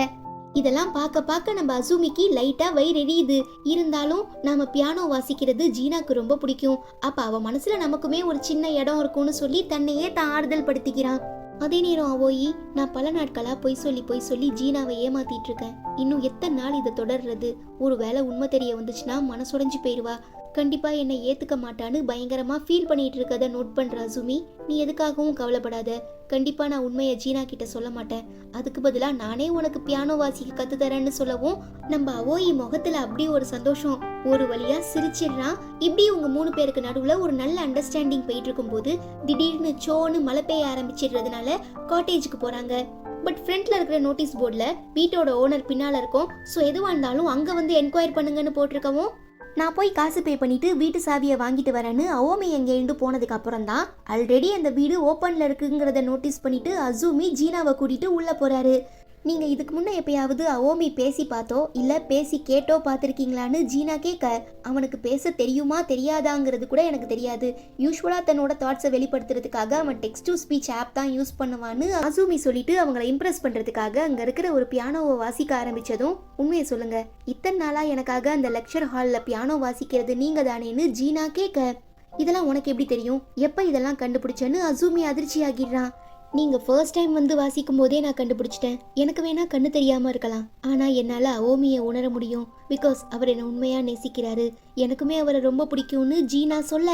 இதெல்லாம் பார்க்க நம்ம அசூமிக்கு லைட்டா வயிறு எரியுது. இருந்தாலும் நாம பியானோ வாசிக்கிறது ஜீனாக்கு ரொம்ப பிடிக்கும். அப்ப அவ மனசுல நமக்குமே ஒரு சின்ன இடம் இருக்கும்னு சொல்லி தன்னையே தான் ஆறுதல் படுத்திக்கிறான். அதே நேரம் அவோயி, நான் பல நாட்களா பொய் சொல்லி ஜீனாவை ஏமாத்திட்டு இருக்கேன். இன்னும் எத்தனை நாள் இதை தொடர்றது? ஒரு வேளை உண்மை தெரிய வந்துச்சுன்னா மனசுடைஞ்சு போயிடுவா. கண்டிப்பா என்னை ஏத்துக்க மாட்டான்னு பயங்கரமா ஃபீல் பண்ணிட்டு இருக்கத நோட் பண்ற அசூமி, நீ எதுக்காகவும் கவலைப்படாத. கண்டிப்பா நான் உண்மையை ஜீனா கிட்ட சொல்ல மாட்டேன். அதுக்கு பதிலா நானே உனக்கு பியானோ வாசிக்க கத்து தரேன்னு சொல்லவும் நம்ம அவோயி முகத்துல அப்படி ஒரு சந்தோஷம். ஒரு வழியா சிரிச்சிடுறான். இப்படி உங்க 3 பேருக்கு நடுவுல ஒரு நல்ல அண்டர்ஸ்டாண்டிங் போயிட்டு இருக்கும் போது திடீர்னு சோன்னு மழை பெய்ய ஆரம்பிச்சிடுறதுனால காட்டேஜுக்கு போறாங்க. பட் ஃப்ரண்ட்ல இருக்கிற நோட்டீஸ் போர்டில் வீட்டோட ஓனர் பின்னால இருக்கும். ஸோ எதுவாக இருந்தாலும் அங்கே வந்து என்கொயர் பண்ணுங்கன்னு போட்டிருக்கவும் நான் போய் காசு பே பண்ணிட்டு வீட்டு சாவியை வாங்கிட்டு வரேன்னு அவோமி எங்கேருந்து போனதுக்கு அப்புறம் தான் ஆல்ரெடி அந்த வீடு ஓப்பன்ல இருக்குங்கிறத நோட்டீஸ் பண்ணிட்டு அசூமி ஜீனாவை கூட்டிட்டு உள்ள போறாரு. நீங்க இதுக்கு முன்ன எப்பயாவது அவோமி பேசி பார்த்தோ இல்ல பேசி கேட்டோ பார்த்துருக்கீங்களான்னு ஜீனா கேட்க, அவனுக்கு பேச தெரியுமா தெரியாதாங்கிறது கூட எனக்கு தெரியாது. யூஸ்வலா தன்னோட தாட்ஸை வெளிப்படுத்துறதுக்காக அவன் டெக்ஸ்ட் டு ஸ்பீச் ஆப் தான் யூஸ் பண்ணுவான்னு அசூமி சொல்லிட்டு அவங்களை இம்ப்ரெஸ் பண்றதுக்காக அங்க இருக்கிற ஒரு பியானோவை வாசிக்க ஆரம்பிச்சதும், உண்மையை சொல்லுங்க, இத்தனை நாளா எனக்காக அந்த லெக்சர் ஹால்ல பியானோ வாசிக்கிறது நீங்க தானேன்னு ஜீனா கேட்க, இதெல்லாம் உனக்கு எப்படி தெரியும், எப்ப இதெல்லாம் கண்டுபிடிச்சேன்னு அசூமி அதிர்ச்சி ஆகிடுறான். நீங்க ஃபர்ஸ்ட் டைம் வந்து வாசிக்கும் போதே நான் கண்டுபிடிச்சிட்டேன். எனக்கு வேணா கண்ணு தெரியாம இருக்கலாம், ஆனா என்னால அவோமியை உணர முடியும். பிகாஸ் அவர் என்ன உண்மையா நேசிக்கிறாரு, எனக்குமே அவரை ரொம்ப பிடிக்கும்னு ஜீனா சொல்ல,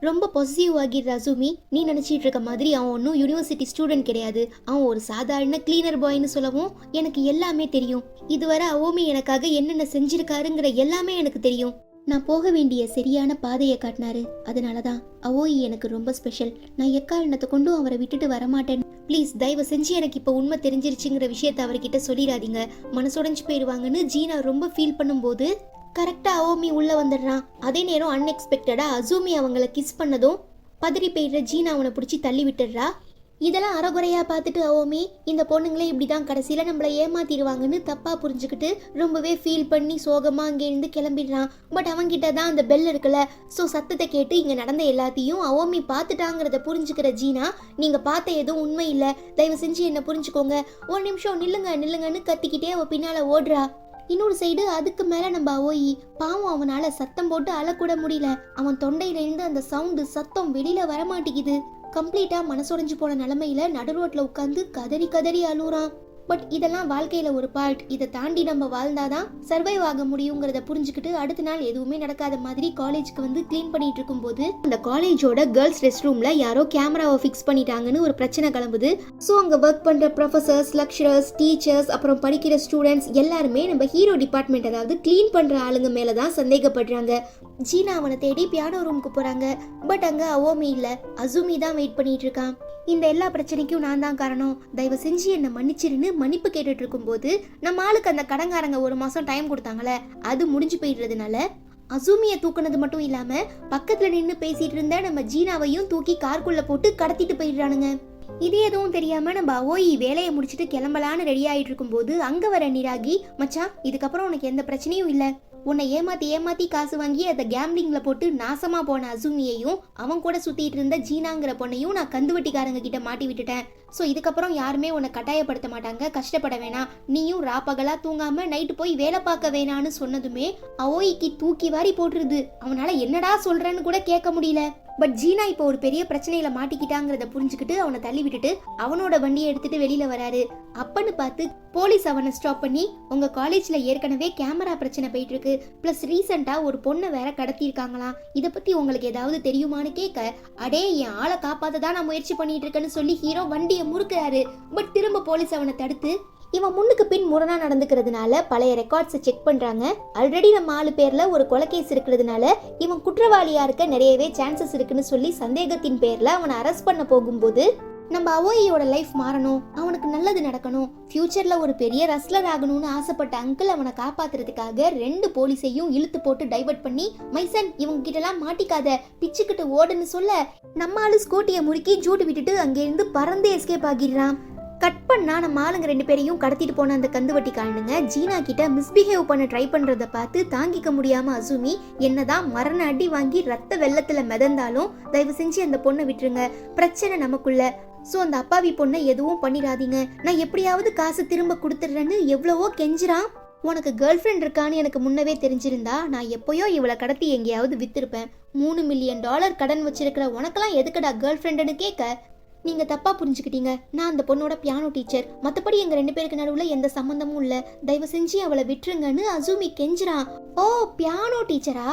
ரொம்ப பொசிட்டிவ் ஆகிடுற அசூமி, நீ நினைச்சிட்டு இருக்க மாதிரி அவன் ஒன்றும் யூனிவர்சிட்டி ஸ்டூடெண்ட் கிடையாது, அவன் ஒரு சாதாரண கிளீனர் பாய்னு சொல்லவும் எனக்கு எல்லாமே தெரியும். இதுவரை அவோமி எனக்காக என்னென்ன செஞ்சிருக்காருங்கிற எல்லாமே எனக்கு தெரியும். நான் போக வேண்டிய சரியான பாதையை காட்டினாரு, அதனாலதான் அவோயி எனக்கு ரொம்ப ஸ்பெஷல். நான் எக்காரணத்தை கொண்டும் அவரை விட்டுட்டு வரமாட்டேன். ப்ளீஸ் தயவு செஞ்சு எனக்கு இப்போ உண்மை தெரிஞ்சிருச்சுங்கிற விஷயத்த அவர்கிட்ட சொல்லிடாதீங்க, மனசுடைஞ்சு போயிடுவாங்கன்னு ஜீனா ரொம்ப ஃபீல் பண்ணும்போது கரெக்டா அவோமி உள்ள வந்துடுறான். அதே நேரம் அன்எக்ஸ்பெக்டடா அசூமி அவங்கள கிஸ் பண்ணதும் பதறி போயிடுற ஜீனா அவனை பிடிச்சி தள்ளி விட்டுடுறா. இதெல்லாம் அறகுறையா பார்த்துட்டு அவோமி, இந்த பொண்ணுங்களே இப்படிதான் கடைசியில நம்மளை ஏமாத்திடுவாங்கன்னு தப்பா புரிஞ்சுக்கிட்டு ரொம்பவே ஃபீல் பண்ணி சோகமா அங்கேருந்து கிளம்பிடுறான். பட் அவன்கிட்ட தான் அந்த பெல் இருக்குல்ல, ஸோ சத்தத்தை கேட்டு இங்க நடந்த எல்லாத்தையும் அவோமி பார்த்துட்டாங்கிறத புரிஞ்சுக்கிற ஜீனா, நீங்க பார்த்த எதுவும் உண்மை இல்லை, தயவு செஞ்சு என்ன புரிஞ்சுக்கோங்க, ஒரு நிமிஷம் நில்லுங்கன்னு கத்திக்கிட்டே அவ பின்னால ஓடுறா. இன்னொரு சைடு அதுக்கு மேல நம்ம அவோயி பாவம், அவனால சத்தம் போட்டு அழக்கூட முடியல. அவன் தொண்டையில இருந்து அந்த சவுண்டு சத்தம் வெளியில வரமாட்டேங்குது. கம்ப்ளீட்டா மனசுடைஞ்சு போன நிலைமையில நடு ரோட்ல உட்காந்து கதறி கதறி அழுறான். பட் இதெல்லாம் வாழ்க்கையில ஒரு பார்ட், இதை தாண்டி நம்ம வாழ்ந்தாதான் சர்வைவ் ஆக முடியுங்கிறத புரிஞ்சுக்கிட்டு அடுத்த நாள் எதுவுமே நடக்காத மாதிரி காலேஜ்க்கு வந்து கிளீன் பண்ணிட்டு இருக்கும் போது அந்த காலேஜோட கேர்ள்ஸ் ரெஸ்ட் ரூம்ல யாரோ கேமராவை ஃபிக்ஸ் பண்ணிட்டாங்கன்னு ஒரு பிரச்சனை கிளம்புது. ஸோ அங்க ஒர்க் பண்ற ப்ரொஃபசர்ஸ், லெக்சரர்ஸ், டீச்சர்ஸ், அப்புறம் படிக்கிற ஸ்டூடெண்ட்ஸ் எல்லாருமே நம்ம ஹீரோ டிபார்ட்மெண்ட், அதாவது கிளீன் பண்ற ஆளுங்க மேலதான் சந்தேகப்படுறாங்க. ஜீனா அவனை தேடி பியானோ ரூமுக்கு போறாங்க. பட் அங்க அவோமி இல்ல, அசூமி தான் வெயிட் பண்ணிட்டு இருக்கான். இந்த எல்லா பிரச்சனைக்கும் நான் தான் காரணம், தயவு செஞ்சு என்ன மன்னிச்சிருன்னு மன்னிப்பு கேட்டுட்டு இருக்கும் போது நம்ம ஆளுக்கு அந்த கடங்காரங்க 1 மாசம் டைம் கொடுத்தாங்களே, அது முடிஞ்சு போயிடுறதுனால அசூமியை தூக்குனது மட்டும் இல்லாம பக்கத்துல நின்று பேசிட்டு இருந்த நம்ம ஜீனாவையும் தூக்கி கார்க்குள்ள போட்டு கடத்திட்டு போயிடுறானுங்க. இது எதுவும் தெரியாம நம்ம அவோயி வேலையை முடிச்சுட்டு கிளம்பலான்னு ரெடி ஆயிட்டு இருக்கும் போது அங்க வர நிராகி, மச்சான் இதுக்கப்புறம் உனக்கு எந்த பிரச்சனையும் இல்ல, உன்னை ஏமாத்தி காசு வாங்கி அதை கேம்லிங்ல போட்டு நாசமா போன அசூமியையும் அவன் கூட சுத்திட்டு இருந்த ஜீனாங்கிற பொண்ணையும் நான் கந்துவட்டிக்காரங்க கிட்ட மாட்டி விட்டுட்டேன். ஸோ இதுக்கப்புறம் யாருமே உன்னை கட்டாயப்படுத்த மாட்டாங்க, கஷ்டப்பட வேணாம், நீயும் ராப்பகலா தூங்காம நைட்டு போய் வேலை பார்க்க வேணான்னு சொன்னதுமே அவோயிக்கு தூக்கி வாரி போட்டுருது. அவனால என்னடா சொல்றேன்னு கூட கேட்க முடியல. பட் ஜீனா இப்போ ஒரு பெரிய பிரச்சனையில மாட்டிக்கிட்டாங்கிறத புரிஞ்சுக்கிட்டு அவனை தள்ளி விட்டுட்டு அவனோட வண்டியை எடுத்துட்டு வெளியில வராரு. அப்பன்னு பார்த்து போலீஸ் அவனை ஸ்டாப் பண்ணி, உங்க காலேஜ்ல ஏற்கனவே கேமரா பிரச்சனை போயிட்டு இருக்கு, பிளஸ் ரீசெண்டா ஒரு பொண்ணை வேற கடத்திருக்காங்களாம், இதை பத்தி உங்களுக்கு ஏதாவது தெரியுமான்னு கேட்க, அடே என் ஆளை காப்பாத்ததான் நான் முயற்சி பண்ணிட்டு இருக்கேன்னு சொல்லி ஹீரோ வண்டியை முறுக்கிறாரு. பட் திரும்ப போலீஸ் அவனை தடுத்து இவன் முன்னுக்கு பின் முரணா நடந்துக்கிறதுனால பழைய ரெக்கார்ட்ஸை செக் பண்றாங்க. ஆல்ரெடி நம்ம 4 பேர்ல ஒரு கொலை கேஸ் இருக்கிறதுனால இவன் குற்றவாளியா இருக்க நிறையவே சான்சஸ் இருக்குன்னு சொல்லி சந்தேகத்தின் பேர்ல அவனை அரெஸ்ட் பண்ண போகும்போது, நம்ம அவோயியோட லைஃப் மாறணும், அவனுக்கு நல்லது நடக்கணும், ஃபியூச்சர்ல ஒரு பெரிய ரஸ்லர் ஆகணும்னு ஆசைப்பட்ட அங்கிள் அவனை காப்பாத்துறதுக்காக 2 போலீஸையும் இழுத்து போட்டு டைவர்ட் பண்ணி, மைசன் இவங்க கிட்ட எல்லாம் மாட்டிக்காத, பிச்சுக்கிட்டு ஓடுன்னு சொல்ல நம்ம ஆளு ஸ்கூட்டியை முறுக்கி ஜூட்டு விட்டுட்டு அங்கிருந்து பறந்து எஸ்கேப் ஆகிடுறான். கட் பண்ணா நம்ம ஆளுங்க 2 பேரையும் கடத்திட்டு போன அந்த கந்துவட்டி காரனுங்க ஜீனா கிட்ட மிஸ்பிஹேவ் பண்ண ட்ரை பண்றத பார்த்து தாங்கிக்க முடியாம அசூமி என்னதான் மரண அடி வாங்கி ரத்த வெள்ளத்துல மிதந்தாலும் தயவு செஞ்சு அந்த பொண்ணை விட்டுருங்க, பிரச்சனை நமக்குள்ள, ஸோ அந்த அப்பாவி பொண்ணை எதுவும் பண்ணிடாதீங்க, நான் எப்படியாவது காசு திரும்ப கொடுத்துட்றேன்னு எவ்வளவோ கெஞ்சுறான். உனக்கு கேர்ள் ஃப்ரெண்ட் இருக்கான்னு எனக்கு முன்னவே தெரிஞ்சிருந்தா நான் எப்போயோ இவளை கடத்தி எங்கேயாவது வித்திருப்பேன். $3 மில்லியன் கடன் வச்சிருக்கிற உனக்கெல்லாம் எதுக்குடா கேர்ள் ஃப்ரெண்டுன்னு கேட்க, நீங்க தப்பா புரிஞ்சுக்கிட்டீங்க, நான் அந்த பொண்ணோட பியானோ டீச்சர், மற்றபடி எங்க 2 பேருக்கு நடுவுல எந்த சம்பந்தமும் இல்ல, தயவு செஞ்சு அவளை விட்டுருங்கன்னு அசூமி கெஞ்சுறான். ஓ பியானோ டீச்சரா,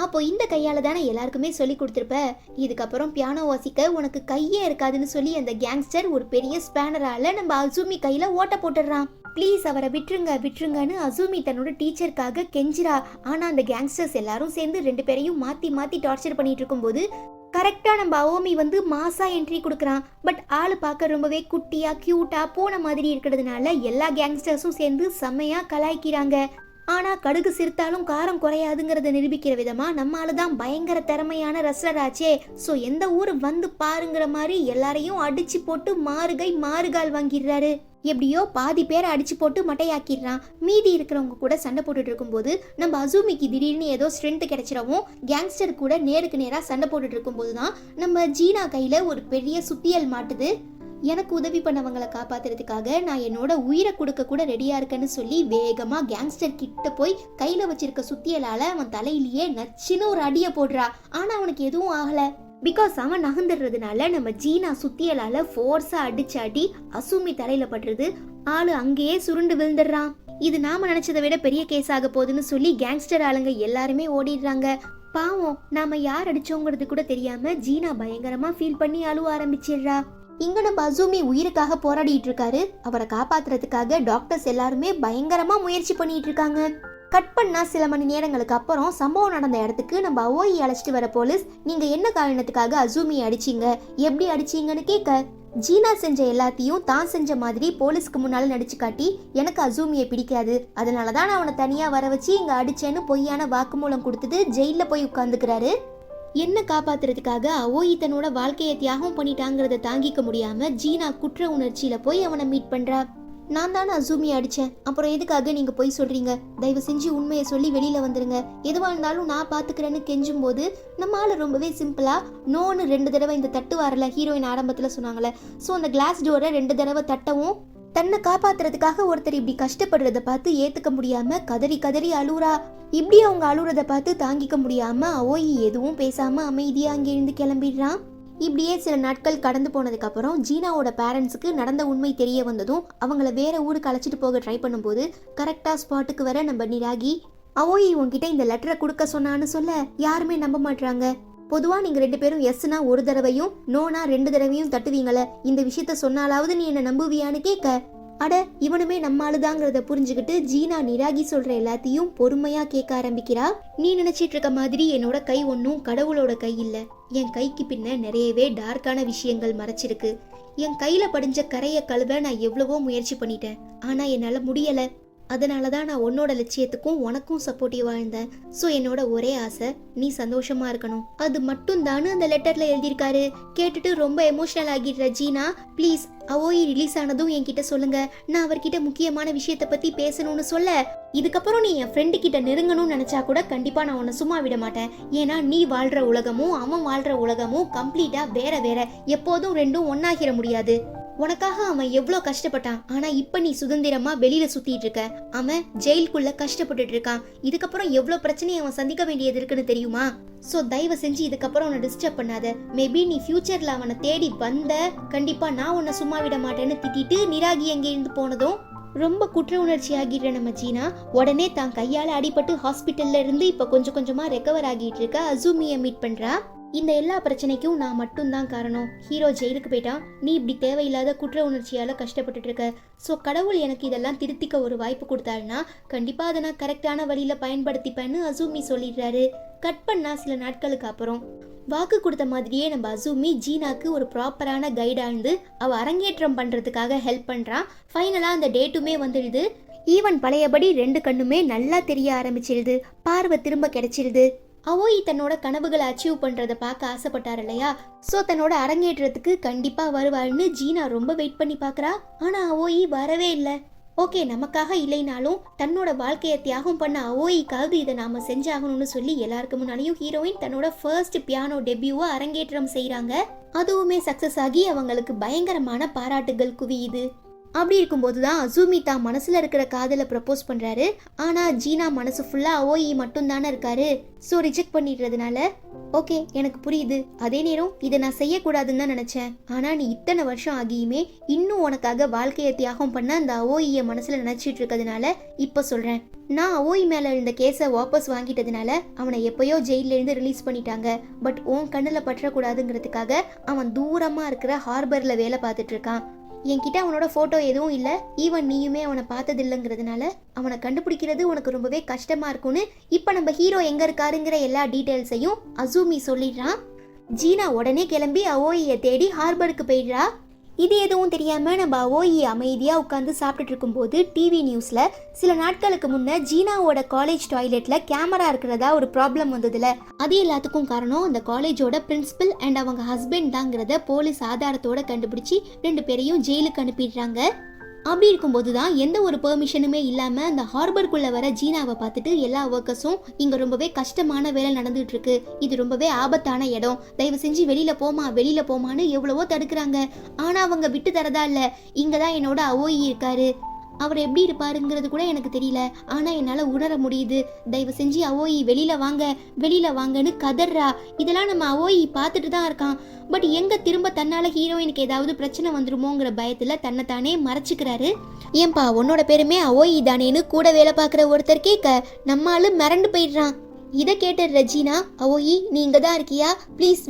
அப்போ இந்த கையால தானே எல்லாருக்குமே சொல்லி கொடுத்துருப்ப, இதுக்கப்புறம் பியானோ வாசிக்க உனக்கு கையே இருக்காதுன்னு சொல்லி அந்த கேங்ஸ்டர் ஒரு பெரிய ஸ்பேனரால நம்ம அசூமி கையில ஓட்ட போட்டுடுறான். ப்ளீஸ் அவரை விட்டுருங்கன்னு அசூமி தன்னோட டீச்சருக்காக கெஞ்சிரா. ஆனா அந்த கேங்ஸ்டர்ஸ் எல்லாரும் சேர்ந்து 2 பேரையும் மாத்தி டார்ச்சர் பண்ணிட்டு இருக்கும்போது கரெக்டா நம்ம அவோமி வந்து மாசா என்ட்ரி கொடுக்குறான். பட் ஆளு பார்க்க ரொம்பவே குட்டியா கியூட்டா போன மாதிரி இருக்கிறதுனால எல்லா கேங்ஸ்டர்ஸும் சேர்ந்து செம்மையா கலாய்க்கிறாங்க. ஆனா கடுகு சிரித்தாலும் காரம் குறையாதுங்கிறத நிரூபிக்கிற விதமா நம்மளால தான் பயங்கர திறமையான ரெஸ்லர் ஆச்சே. ஸோ எந்த ஊர் வந்து பாருங்கிற மாதிரி எல்லாரையும் அடிச்சு போட்டு மாறுகால் வாங்கிடுறாரு. எப்படியோ பாதி பேரை அடிச்சு போட்டு மட்டையாக்கிடுறான். மீதி இருக்கிறவங்க கூட சண்டை போட்டுட்டு இருக்கும்போது நம்ம அசூமிக்கு திடீர்னு ஏதோ ஸ்ட்ரென்த் கிடைச்சிடவும் கேங்ஸ்டர் கூட நேருக்கு நேராக சண்டை போட்டுட்டு இருக்கும்போது தான் நம்ம ஜீனா கையில ஒரு பெரிய சுத்தியல் மாட்டுது. எனக்கு உதவி பண்ணவங்களை காப்பாத்துறதுக்காக நான் என்னோட உயிரை கொடுக்க கூட ரெடியா இருக்கேன்னு சொல்லி வேகமா கேங்ஸ்டர் கிட்ட போய் கையில வச்சிருக்க சுத்தியலால அவன் தலையிலேயே நச்சுன்னு ஒரு அடிய போடுறா. ஆனா அவனுக்கு எதுவும் ஆகல. பிகாஸ் அவன் நகர்ந்துடுறதுனால நம்ம ஜீனா சுத்தியலால ஃபோர்ஸா அடிச்சாட்டி அசூமி தலையில படுறது. ஆளு அங்கேயே சுருண்டு விழுந்துடுறான். இது நாம நினைச்சதை விட பெரிய கேஸ் ஆக போகுதுன்னு சொல்லி கேங்ஸ்டர் ஆளுங்க எல்லாருமே ஓடிடுறாங்க. பாவம் நாம யார் அடிச்சோங்கிறது கூட தெரியாம ஜீனா பயங்கரமா ஃபீல் பண்ணி அழுவ ஆரம்பிச்சிடுறா. இங்க நம்ம அசூமி உயிருக்காக போராடிட்டு இருக்காரு. அவரை காப்பாத்துறதுக்காக டாக்டர்ஸ் எல்லாருமே பயங்கரமா முயற்சி பண்ணிட்டு இருக்காங்க. கட் பண்ணா சில மணி நேரங்களுக்கு அப்புறம் சம்பவம் நடந்த இடத்துக்கு நம்ம அவோயி அழைச்சிட்டு வர போலீஸ், நீங்க என்ன காரணத்துக்காக அசூமியை அடிச்சீங்க, எப்படி அடிச்சீங்கன்னு கேட்க, ஜீனா செஞ்ச எல்லாத்தையும் தான் செஞ்ச மாதிரி போலீஸ்க்கு முன்னால நடிச்சு காட்டி எனக்கு அசூமியை பிடிக்காது, அதனாலதான் நான் அவனை தனியா வர வச்சு இங்க அடிச்சேன்னு பொய்யான வாக்குமூலம் கொடுத்துட்டு ஜெயில போய் உட்கார்ந்துக்கிறாரு. என்ன காப்பாத்துறதுக்காக அவோயி தன்னோட வாழ்க்கையை தியாகம் பண்ணிட்டாங்கிறத தாங்கிக்க முடியாம ஜீனா குற்ற உணர்ச்சியில போய் அவனை மீட் பண்றா. நான் தானே அசூமியை அடிச்சேன், அப்புறம் எதுக்காக நீங்க போய் சொல்றீங்க, தயவு செஞ்சு உண்மையை சொல்லி வெளியில வந்துருங்க, எதுவா இருந்தாலும் நான் பாத்துக்கிறேன்னு கெஞ்சும் போது நம்ம ஆளு ரொம்பவே சிம்பிளா நோன்னு 2 தடவை இந்த தட்டு வரல ஹீரோயின் ஆரம்பத்துல சொன்னாங்களே, ஸோ அந்த கிளாஸ் டோரை 2 தடவை தட்டவும் தன்னை காப்பாத்துறதுக்காக ஒருத்தர் இப்படி கஷ்டப்படுறத பார்த்து ஏத்துக்க முடியாம கதறி அழுறா. இப்படி அவங்க அழுறத பார்த்து தாங்கிக்க முடியாம அவோயி எதுவும் பேசாம அமைதியா அங்கிருந்து கிளம்பிடுறான். இப்படியே சில நாட்கள் கடந்து போனதுக்கு அப்புறம் ஜீனாவோட பேரண்ட்ஸுக்கு நடந்த உண்மை தெரிய வந்ததும் அவங்கள வேற ஊருக்கு அழைச்சிட்டு போக ட்ரை பண்ணும்போது கரெக்டா ஸ்பாட்டுக்கு வர நம்ம நிராகி, அவோயி உன்கிட்ட இந்த லெட்டரை கொடுக்க சொன்னான்னு சொல்ல யாருமே நம்ப மாட்டாங்க. பொதுவா நீங்க 2 பேரும் எஸ்னா ஒரு தடவையும் நோனா 2 தடவையும் தட்டுவீங்கள, இந்த விஷயத்த சொன்னாலாவது நீ என்ன நம்புவியான்னு கேட்க, அட இவனுமே நம்ம ஆளுதாங்கிறத புரிஞ்சுக்கிட்டு ஜீனா நிராகி சொல்ற எல்லாத்தையும் பொறுமையா கேட்க ஆரம்பிக்கிறா. நீ நினைச்சிட்டு இருக்க மாதிரி என்னோட கை ஒன்னும் கடவுளோட கை இல்ல, என் கைக்கு பின்ன நிறையவே டார்க்கான விஷயங்கள் மறைச்சிருக்கு. என் கையில படிஞ்ச கரையை கழுவ நான் எவ்வளவோ முயற்சி பண்ணிட்டேன், ஆனா என்னால முடியல. அதனாலதான் நான் உன்னோட லட்சியத்துக்கும் உனக்கும் சப்போர்ட்டிவா இருந்தேன். ஸோ என்னோட ஒரே ஆசை நீ சந்தோஷமா இருக்கணும், அது மட்டும் தானு அந்த லெட்டர்ல எழுதியிருக்காரு. கேட்டுட்டு ரொம்ப எமோஷனல் ஆகிடுற ஜீனா, ப்ளீஸ் அவோயி ரிலீஸ் ஆனதும் என்கிட்ட சொல்லுங்க, நான் அவர்கிட்ட முக்கியமான விஷயத்த பத்தி பேசணும்னு சொல்ல, இதுக்கப்புறம் நீ என் ஃப்ரெண்டு கிட்ட நெருங்கணும்னு நினைச்சா கூட கண்டிப்பா நான் உன்னை சும்மா விட மாட்டேன். ஏன்னா நீ வாழ்ற உலகமும் அவன் வாழ்ற உலகமும் கம்ப்ளீட்டா வேற, எப்போதும் ரெண்டும் ஒன்னாகிற முடியாது. உனக்காக அவன் எவ்வளோ கஷ்டப்பட்டான், ஆனா இப்ப நீ சுதந்திரமா வெளியில சுத்திட்டு இருக்க, அவன் ஜெயிலுக்குள்ள கஷ்டப்பட்டுட்டு இருக்கான். இதுக்கப்புறம் எவ்வளவு பிரச்சனையை அவன் சந்திக்க வேண்டியது இருக்குன்னு தெரியுமா? சோ தயவு செஞ்சு இதுக்கப்புறம் அவனை டிஸ்டர்ப் பண்ணாத. மேபி நீ ஃபியூச்சர்ல அவனை தேடி வந்த கண்டிப்பா நான் உன்னை சும்மா விட மாட்டேன்னு திட்டிட்டு நிராகி எங்கே இருந்து போனதும் ரொம்ப குற்ற உணர்ச்சி ஆகிடுற நம்ம ஜீனா உடனே தான் கையால அடிபட்டு ஹாஸ்பிட்டல்ல இருந்து இப்ப கொஞ்சம் கொஞ்சமா ரெக்கவர் ஆகிட்டு இருக்க அசூமியை மீட் பண்றா. இந்த எல்லா பிரச்சனைக்கும் நான் மட்டும்தான் காரணம். ஹீரோ ஜெயிலுக்கு போயிட்டான், நீ இப்படி தேவையில்லாத குற்ற உணர்ச்சியால கஷ்டப்பட்டுட்டு இருக்க. ஸோ கடவுள் எனக்கு இதெல்லாம் திருத்திக்க ஒரு வாய்ப்பு கொடுத்தாருன்னா கண்டிப்பா அதை நான் கரெக்டான வழியில பயன்படுத்திப்பேன்னு அசூமி சொல்லிடுறாரு. கட் பண்ணா சில நாட்களுக்கு அப்புறம் வாக்கு கொடுத்த மாதிரியே நம்ம அசூமி ஜீனாக்கு ஒரு ப்ராப்பரான கைடா இருந்து அவ அரங்கேற்றம் பண்றதுக்காக ஹெல்ப் பண்றான். ஃபைனலா அந்த டேட்டுமே வந்துடுது. ஈவன் பழையபடி 2 கண்ணுமே நல்லா தெரிய ஆரம்பிச்சிருது, பார்வை திரும்ப கிடைச்சிருது. அவோயி தன்னோட கனவுகளை அச்சீவ் பண்றத பார்க்க ஆசைப்பட்டார் இல்லையா, சோ தன்னோட அரங்கேற்றத்துக்கு கண்டிப்பா வருவாள்னு ஜீனா ரொம்ப வெயிட் பண்ணி பாக்குறா. ஆனா அவோயி வரவே இல்லை. ஓகே, நமக்காக இல்லைனாலும் தன்னோட வாழ்க்கையை தியாகம் பண்ண அவோயிக்காவது இதை நாம செஞ்சாகணும்னு சொல்லி எல்லாருக்கு முன்னாடியும் ஹீரோயின் தன்னோட ஃபர்ஸ்ட் பியானோ டெபியூவை அரங்கேற்றம் செய்யறாங்க. அதுவுமே சக்சஸ் ஆகி அவங்களுக்கு பயங்கரமான பாராட்டுகள் குவியுது. அப்படி இருக்கும்போது தான் அசூமி தான் மனசுல இருக்கிற காதலை ப்ரப்போஸ் பண்றாரு. ஆனா ஜீனா மனசு ஃபுல்லா அவோயி மட்டும் தானே இருக்காரு. ஸோ ரிஜெக்ட் பண்ணிடுறதுனால ஓகே எனக்கு புரியுது, அதே நேரம் இதை நான் செய்யக்கூடாதுன்னு தான் நினைச்சேன். ஆனா நீ இத்தனை வருஷம் ஆகியுமே இன்னும் உனக்காக வாழ்க்கையை தியாகம் பண்ண அந்த அவோயிய மனசுல நினைச்சிட்டு இருக்கிறதுனால இப்ப சொல்றேன், நான் அவோய் மேல இருந்த கேஸை வாபஸ் வாங்கிட்டதுனால அவனை எப்பயோ ஜெயில இருந்து ரிலீஸ் பண்ணிட்டாங்க. பட் உன் கண்ணுல பற்றக்கூடாதுங்கிறதுக்காக அவன் தூரமா இருக்கிற ஹார்பர்ல வேலை பார்த்துட்டு இருக்கான். என்கிட்ட அவனோட போட்டோ எதுவும் இல்லை, ஈவன் நீயுமே அவனை பார்த்தது இல்லைங்கிறதுனால அவனை கண்டுபிடிக்கிறது உனக்கு ரொம்பவே கஷ்டமா இருக்கும்னு இப்ப நம்ம ஹீரோ எங்க இருக்காருங்கிற எல்லா டீட்டெயில்ஸையும் அசூமி சொல்லிடுறான். ஜீனா உடனே கிளம்பி அவோயியை தேடி ஹார்பருக்கு போயிடுறா. இது எதுவும் தெரியாம நம்ம அவோயி அமைதியா உட்காந்து சாப்பிட்டுட்டு இருக்கும்போது டிவி நியூஸ்ல சில நாட்களுக்கு முன்ன ஜீனாவோட காலேஜ் டாய்லெட்ல கேமரா இருக்கிறதா ஒரு ப்ராப்ளம் வந்ததுல, அது எல்லாத்துக்கும் காரணம் அந்த காலேஜோட பிரின்சிபல் அண்ட் அவங்க ஹஸ்பண்ட் தாங்கிறத போலீஸ் ஆதாரத்தோட கண்டுபிடிச்சி 2 பேரையும் ஜெயிலுக்கு அனுப்பிடுறாங்க. அப்படி இருக்கும்போது தான் எந்த ஒரு பெர்மிஷனுமே இல்லாமல் அந்த ஹார்பருக்குள்ளே வர ஜீனாவை பார்த்துட்டு எல்லா ஒர்க்கர்ஸும் இங்கே ரொம்பவே கஷ்டமான வேலை நடந்துகிட்டு இருக்கு, இது ரொம்பவே ஆபத்தான இடம், தயவு செஞ்சு வெளியில் போமான்னு எவ்வளவோ தடுக்கிறாங்க. ஆனால் அவங்க விட்டு தரதா இல்லை, இங்கே தான் என்னோட அவோயி இருக்காரு, அவர் எப்படி இருப்பாருங்கிறது கூட எனக்கு தெரியல, ஆனால் என்னால் உணர முடியுது, தயவு செஞ்சு அவோயி வெளியில் வாங்கன்னு கதறா. இதெல்லாம் நம்ம அவோயி பார்த்துட்டு தான் இருக்கான். பட் எங்கே திரும்ப தன்னால் ஹீரோயினுக்கு ஏதாவது பிரச்சனை வந்துருமோங்கிற பயத்தில் தன்னைத்தானே மறைச்சிக்கிறாரு. ஏன்பா உன்னோட பேருமே அவோயி தானேன்னு கூட வேலை பார்க்குற ஒருத்தர் கேட்க நம்மால் மிரண்டு போயிடுறான். இதை கேட்ட ரெஜினா, அவோயி நீ இங்கே தான் இருக்கியா, ப்ளீஸ்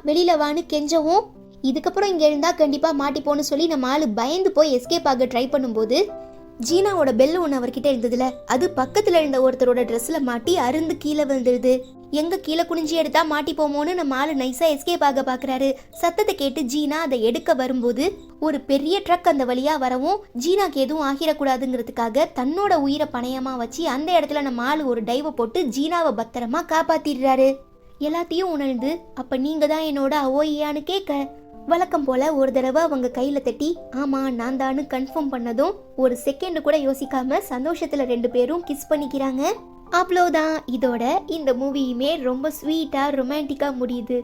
வெளியில் வான்னு கெஞ்சவும், இதுக்கப்புறம் இங்கே இருந்தால் கண்டிப்பாக மாட்டிப்போன்னு சொல்லி நம்ம ஆள் பயந்து போய் எஸ்கேப் ஆக ட்ரை பண்ணும்போது ஜீனாவோட பெல்லு ஒன்று அவர்கிட்ட இருந்ததுல, அது பக்கத்தில் இருந்த ஒருத்தரோட ட்ரெஸ்ஸில் மாட்டி அருந்து கீழே விழுந்துடுது. எங்கே கீழே குனிஞ்சி எடுத்தா மாட்டிப்போமோன்னு நம்ம ஆள் நைஸாக எஸ்கேப் ஆக பார்க்குறாரு. சத்தத்தை கேட்டு ஜீனா அதை எடுக்க வரும்போது ஒரு பெரிய ட்ரக் அந்த வழியாக வரவும் ஜீனாக்கு எதுவும் ஆகிடக்கூடாதுங்கிறதுக்காக தன்னோட உயிரை பணயமாக வச்சு அந்த இடத்துல நம்ம ஆள் ஒரு டைவை போட்டு ஜீனாவை பத்திரமா காப்பாற்றிடுறாரு. எல்லாத்தையும் உணர்ந்து அப்போ நீங்கள் தான் என்னோட அவோயியான்னு கேட்க வழக்கம் போல ஒரு தடவை அவங்க கையில தட்டி ஆமா நான் தான்னு கன்ஃபார்ம் பண்ணதும் ஒரு செகண்ட் கூட யோசிக்காம சந்தோஷத்துல 2 பேரும் கிஸ் பண்ணிக்கிறாங்க. அவ்வளோதான், இதோட இந்த மூவியுமே ரொம்ப ஸ்வீட்டா ரொமான்டிக்கா முடியுது.